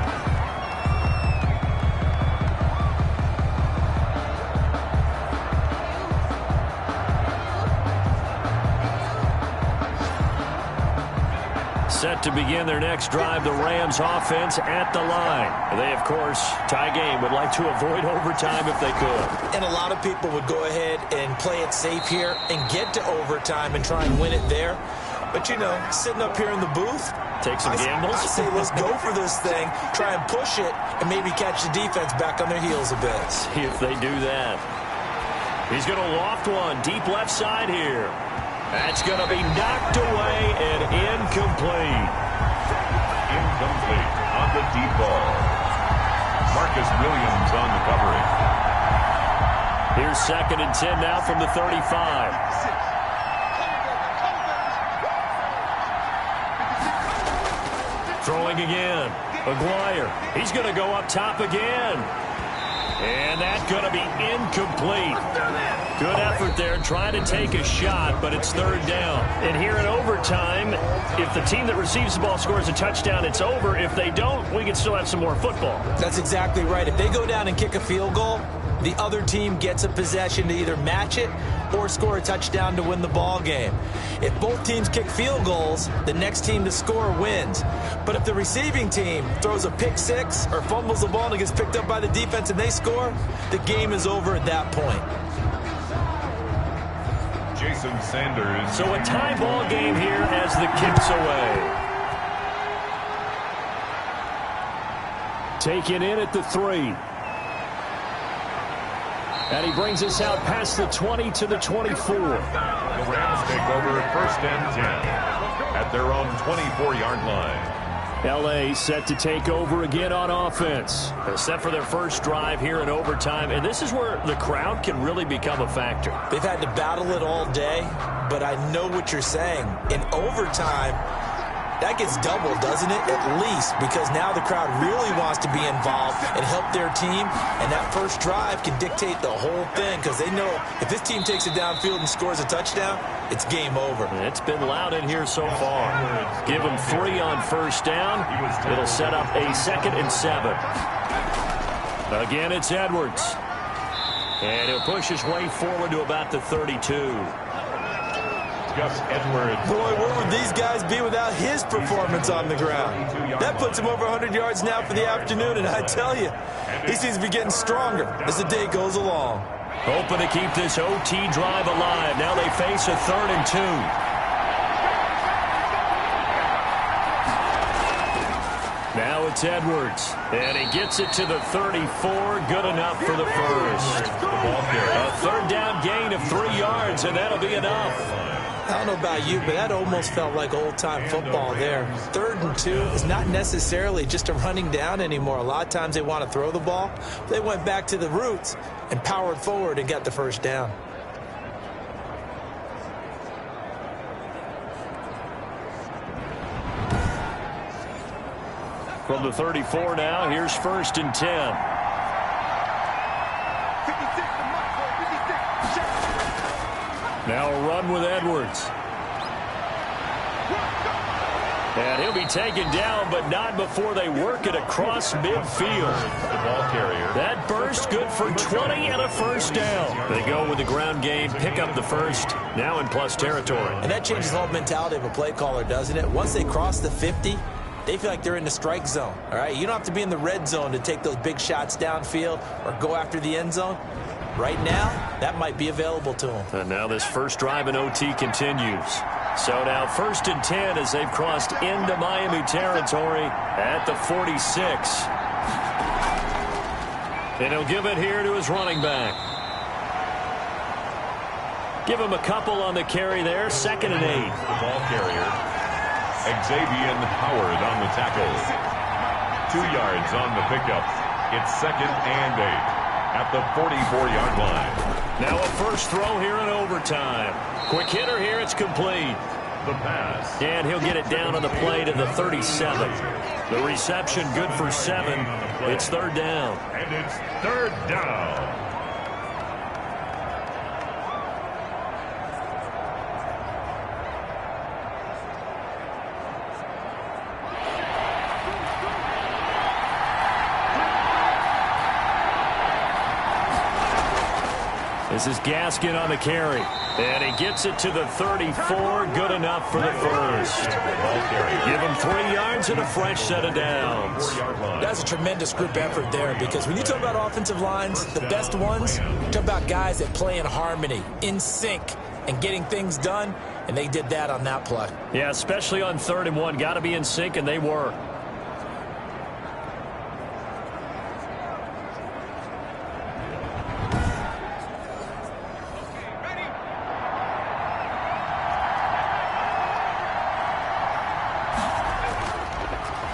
[SPEAKER 1] Set to begin their next drive, the Rams offense at the line. They, of course, tie game, would like to avoid overtime if they could.
[SPEAKER 3] And a lot of people would go ahead and play it safe here and get to overtime and try and win it there. But, you know, sitting up here in the booth,
[SPEAKER 1] take some gambles.
[SPEAKER 3] I say let's go for this thing, try and push it, and maybe catch the defense back on their heels a bit.
[SPEAKER 1] See if they do that. He's going to loft one deep left side here. That's going to be knocked away and incomplete.
[SPEAKER 2] Incomplete on the deep ball. Marcus Williams on the coverage.
[SPEAKER 1] Here's 2nd and 10 now from the 35. Throwing again. Maguire. He's going to go up top again. And that's going to be incomplete. Good effort there trying to take a shot, but it's 3rd down. And here in overtime, if the team that receives the ball scores a touchdown, it's over. If they don't, we can still have some more football.
[SPEAKER 3] That's exactly right. If they go down and kick a field goal, the other team gets a possession to either match it or score a touchdown to win the ball game. If both teams kick field goals, the next team to score wins. But if the receiving team throws a pick six or fumbles the ball and it gets picked up by the defense and they score, the game is over at that point.
[SPEAKER 2] Jason Sanders.
[SPEAKER 1] So a tie ball game here as the kick's away. Taken in at the 3. And he brings us out past the 20 to the 24.
[SPEAKER 2] The Rams take over 1st and 10 at their own 24-yard line.
[SPEAKER 1] L.A. set to take over again on offense. They're set for their first drive here in overtime, and this is where the crowd can really become a factor.
[SPEAKER 3] They've had to battle it all day, but I know what you're saying. In overtime, that gets doubled, doesn't it? At least, because now the crowd really wants to be involved and help their team, and that first drive can dictate the whole thing because they know if this team takes it downfield and scores a touchdown, it's game over.
[SPEAKER 1] It's been loud in here so far. Give them 3 on 1st down. It'll set up a 2nd and 7. Again, it's Edwards. And he'll push his way forward to about the 32.
[SPEAKER 2] Gus Edwards.
[SPEAKER 3] Boy, where would these guys be without his performance on the ground? That puts him over 100 yards now for the afternoon, and I tell you, he seems to be getting stronger as the day goes along.
[SPEAKER 1] Hoping to keep this OT drive alive. Now they face a 3rd and 2. Now it's Edwards, and he gets it to the 34. Good enough for the first. A 3rd down gain of 3 yards, and that'll be enough.
[SPEAKER 3] I don't know about you, but that almost felt like old-time football there. 3rd and 2 is not necessarily just a running down anymore. A lot of times they want to throw the ball. They went back to the roots and powered forward and got the first down.
[SPEAKER 1] From the 34 now, here's 1st and 10. Now a run with Edwards. And he'll be taken down, but not before they work it across midfield.
[SPEAKER 2] The ball carrier.
[SPEAKER 1] That burst good for 20 and a first down. They go with the ground game, pick up the first, now in plus territory.
[SPEAKER 3] And that changes the whole mentality of a play caller, doesn't it? Once they cross the 50, they feel like they're in the strike zone. All right, you don't have to be in the red zone to take those big shots downfield or go after the end zone. Right now, that might be available to them.
[SPEAKER 1] And now this first drive in OT continues. So now 1st and 10 as they've crossed into Miami territory at the 46. And he'll give it here to his running back. Give him a couple on the carry there. 2nd and 8.
[SPEAKER 2] The ball carrier. Xavier Howard on the tackle. 2 yards on the pickup. It's 2nd and 8 at the 44-yard line.
[SPEAKER 1] Now a first throw here in overtime. Quick hitter here. It's complete.
[SPEAKER 2] The pass.
[SPEAKER 1] And he'll get it down on the play to the 37. The reception good for 7. It's 3rd down.
[SPEAKER 2] And it's 3rd down.
[SPEAKER 1] This is Gaskin on the carry. And he gets it to the 34. Good enough for the first. Give him 3 yards and a fresh set of downs.
[SPEAKER 3] That's a tremendous group effort there, because when you talk about offensive lines, the best ones, you talk about guys that play in harmony, in sync, and getting things done, and they did that on that play.
[SPEAKER 1] Yeah, especially on 3rd and 1. Got to be in sync, and they were.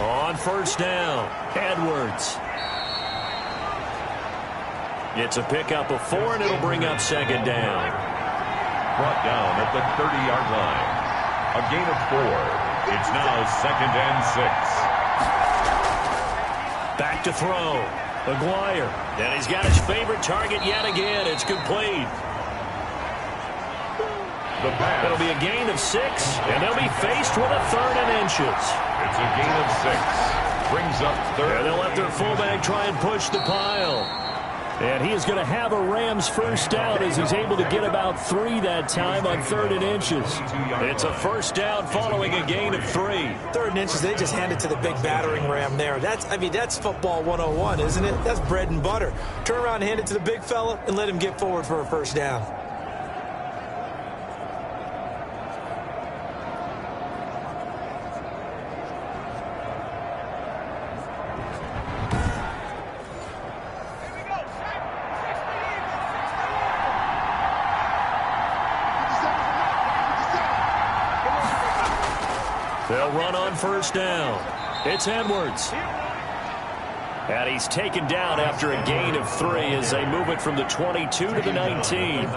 [SPEAKER 1] On 1st down, Edwards. It's a pickup of 4, and it'll bring up 2nd down.
[SPEAKER 2] Brought down at the 30-yard line. A gain of 4. It's now 2nd and 6.
[SPEAKER 1] Back to throw. Maguire. And he's got his favorite target yet again. It's complete.
[SPEAKER 2] The pass.
[SPEAKER 1] It'll be a gain of 6, and they'll be faced with a 3rd and inches.
[SPEAKER 2] It's a gain of 6. Brings up 3rd.
[SPEAKER 1] And they'll let their fullback try and push the pile. And he is going to have a Rams first down as he's able to get about 3 that time on 3rd and inches. It's a first down following a gain of 3.
[SPEAKER 3] 3rd and inches, they just hand it to the big battering ram there. That's football 101, isn't it? That's bread and butter. Turn around and hand it to the big fella and let him get forward for a first down.
[SPEAKER 1] They'll run on first down. It's Edwards. And he's taken down after a gain of 3 as they move it from the 22 to the 19.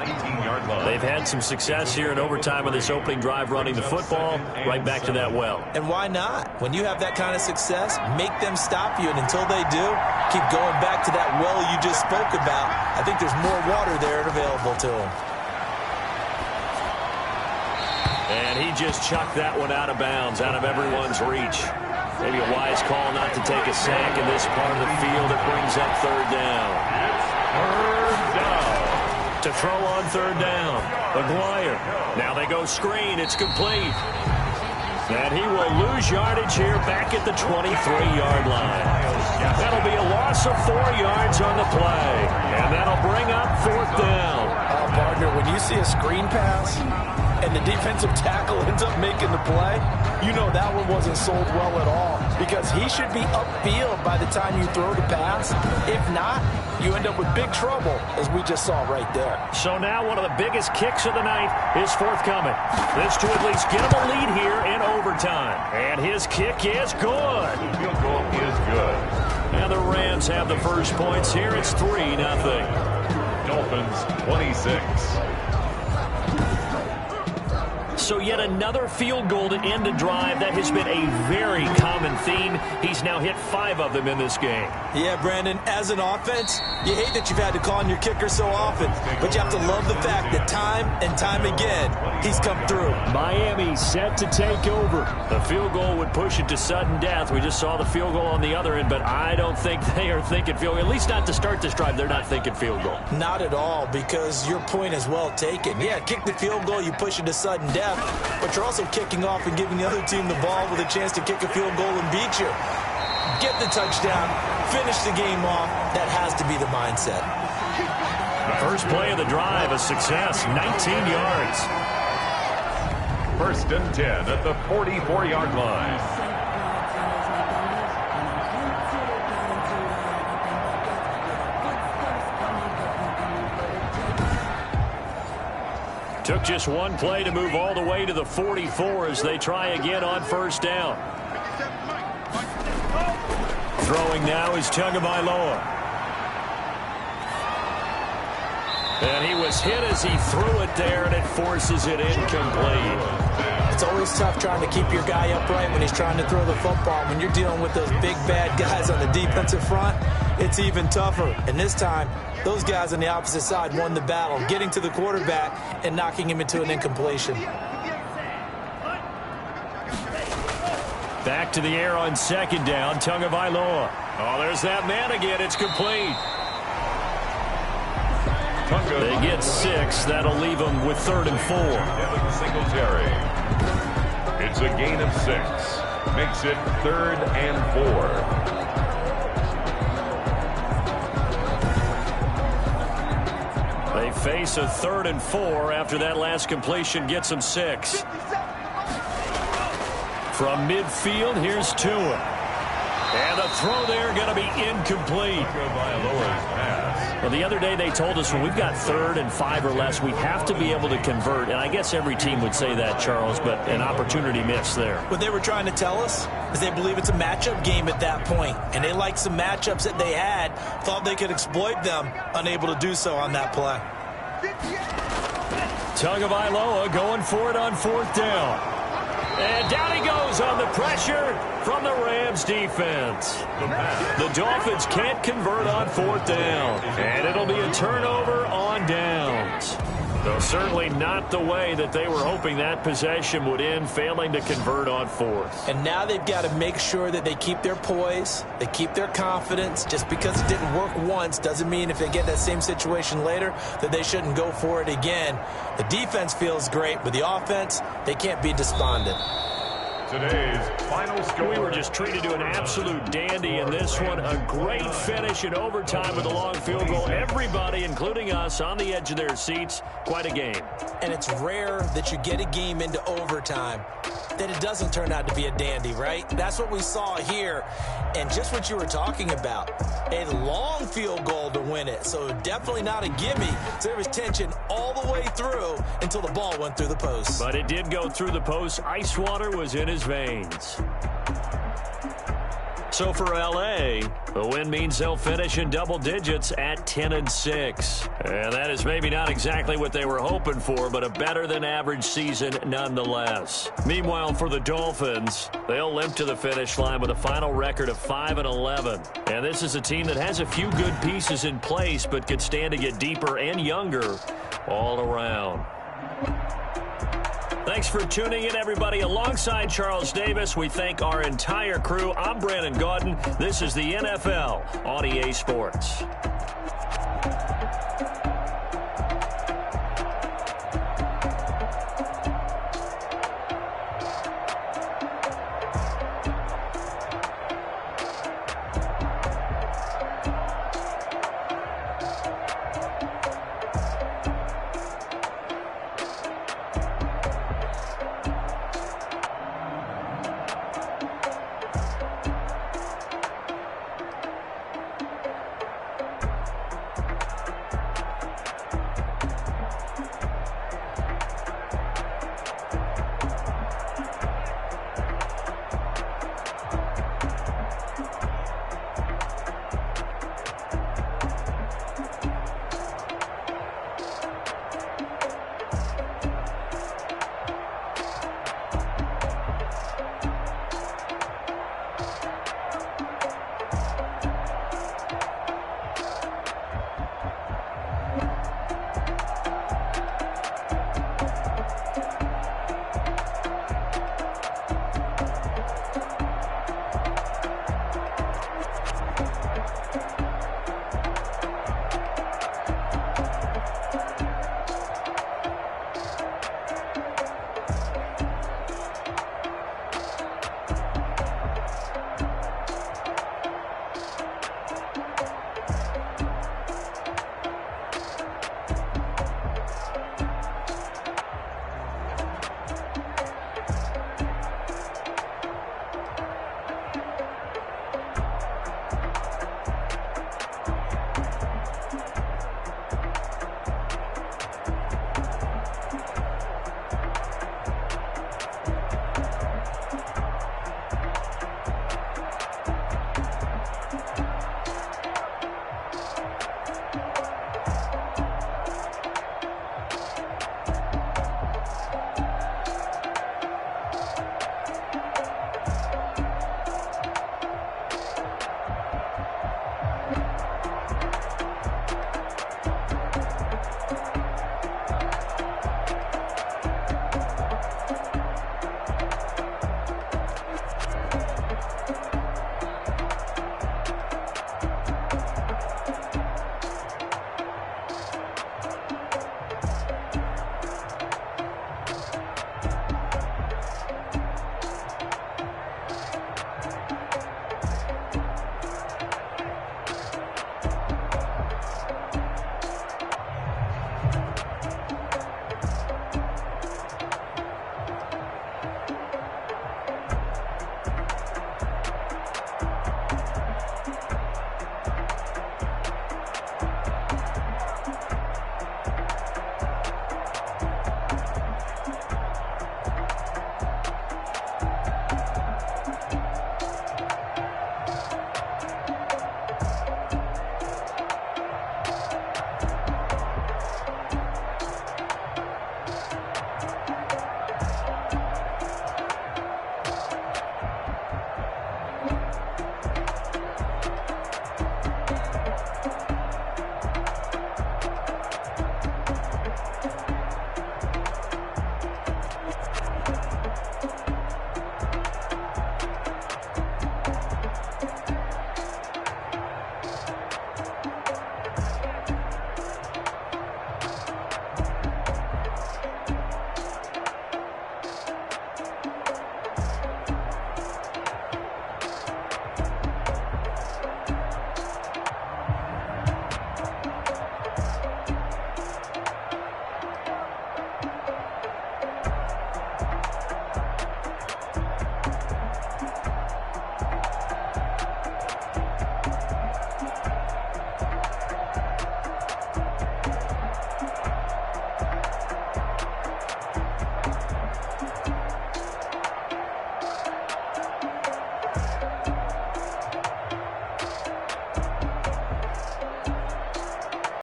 [SPEAKER 1] They've had some success here in overtime of this opening drive running the football. Right back to that well.
[SPEAKER 3] And why not? When you have that kind of success, make them stop you. And until they do, keep going back to that well you just spoke about. I think there's more water there available to them.
[SPEAKER 1] And he just chucked that one out of bounds, out of everyone's reach. Maybe a wise call not to take a sack in this part of the field. It brings up 3rd down.
[SPEAKER 2] Third down.
[SPEAKER 1] To throw on 3rd down. Maguire. Now they go screen. It's complete. And he will lose yardage here back at the 23-yard line. That'll be a loss of 4 yards on the play. And that'll bring up 4th down.
[SPEAKER 3] Partner, when you see a screen pass and the defensive tackle ends up making the play, you know that one wasn't sold well at all, because he should be upfield by the time you throw the pass. If not, you end up with big trouble, as we just saw right there.
[SPEAKER 1] So now one of the biggest kicks of the night is forthcoming. This to at least get him a lead here in overtime. And his kick is good.
[SPEAKER 2] The field goal is good.
[SPEAKER 1] And the Rams have the first points here. It's 3-0. Dolphins
[SPEAKER 2] 26.
[SPEAKER 1] So yet another field goal to end a drive. That has been a very common theme. He's now hit 5 of them in this game.
[SPEAKER 3] Yeah, Brandon, as an offense, you hate that you've had to call on your kicker so often, but you have to love the fact that time and time again, he's come through.
[SPEAKER 1] Miami set to take over. The field goal would push it to sudden death. We just saw the field goal on the other end, but I don't think they are thinking field goal. At least not to start this drive, they're not thinking field goal.
[SPEAKER 3] Not at all, because your point is well taken. Yeah, kick the field goal, you push it to sudden death, but you're also kicking off and giving the other team the ball with a chance to kick a field goal and beat you. Get the touchdown, finish the game off. That has to be the mindset.
[SPEAKER 1] First play of the drive, a success, 19 yards.
[SPEAKER 2] 1st and 10 at the 44-yard line.
[SPEAKER 1] Took just one play to move all the way to the 44 as they try again on 1st down. Throwing now is Tagovailoa. And he was hit as he threw it there, and it forces it incomplete.
[SPEAKER 3] It's always tough trying to keep your guy upright when he's trying to throw the football. When you're dealing with those big, bad guys on the defensive front, it's even tougher. And this time, those guys on the opposite side won the battle, getting to the quarterback and knocking him into an incompletion.
[SPEAKER 1] Back to the air on 2nd down, Tagovailoa. Oh, there's that man again. It's complete. They get 6. That'll leave them with 3rd and 4.
[SPEAKER 2] Devin Singletary. It's a gain of 6. Makes it 3rd and 4.
[SPEAKER 1] They face a 3rd and 4 after that last completion gets them 6. From midfield, here's Tua. And the throw there going to be incomplete. Well, the other day they told us when we've got 3rd and 5 or less, we have to be able to convert. And I guess every team would say that, Charles, but an opportunity missed there.
[SPEAKER 3] What they were trying to tell us is they believe it's a matchup game at that point. And they liked some matchups that they had, thought they could exploit them, unable to do so on that play.
[SPEAKER 1] Tagovailoa going for it on 4th down. And down he goes on the pressure from the Rams defense. The Dolphins can't convert on 4th down. And it'll be a turnover on downs. Though certainly not the way that they were hoping that possession would end, failing to convert on 4th.
[SPEAKER 3] And now they've got to make sure that they keep their poise, they keep their confidence. Just because it didn't work once doesn't mean if they get that same situation later that they shouldn't go for it again. The defense feels great, but the offense, they can't be despondent.
[SPEAKER 2] Today's final score.
[SPEAKER 1] We were just treated to an absolute dandy in this one. A great finish in overtime with a long field goal. Everybody, including us, on the edge of their seats. Quite a game.
[SPEAKER 3] And it's rare that you get a game into overtime that it doesn't turn out to be a dandy, right? That's what we saw here. And just what you were talking about, a long field goal to win it. So definitely not a gimme. So there was tension all the way through until the ball went through the post.
[SPEAKER 1] But it did go through the post. Ice water was in his veins. So for L.A., the win means they'll finish in double digits at 10-6. And that is maybe not exactly what they were hoping for, but a better-than-average season nonetheless. Meanwhile, for the Dolphins, they'll limp to the finish line with a final record of 5-11. And this is a team that has a few good pieces in place, but could stand to get deeper and younger all around. Thanks for tuning in, everybody. Alongside Charles Davis, we thank our entire crew. I'm Brandon Gaudin. This is the NFL on EA Sports.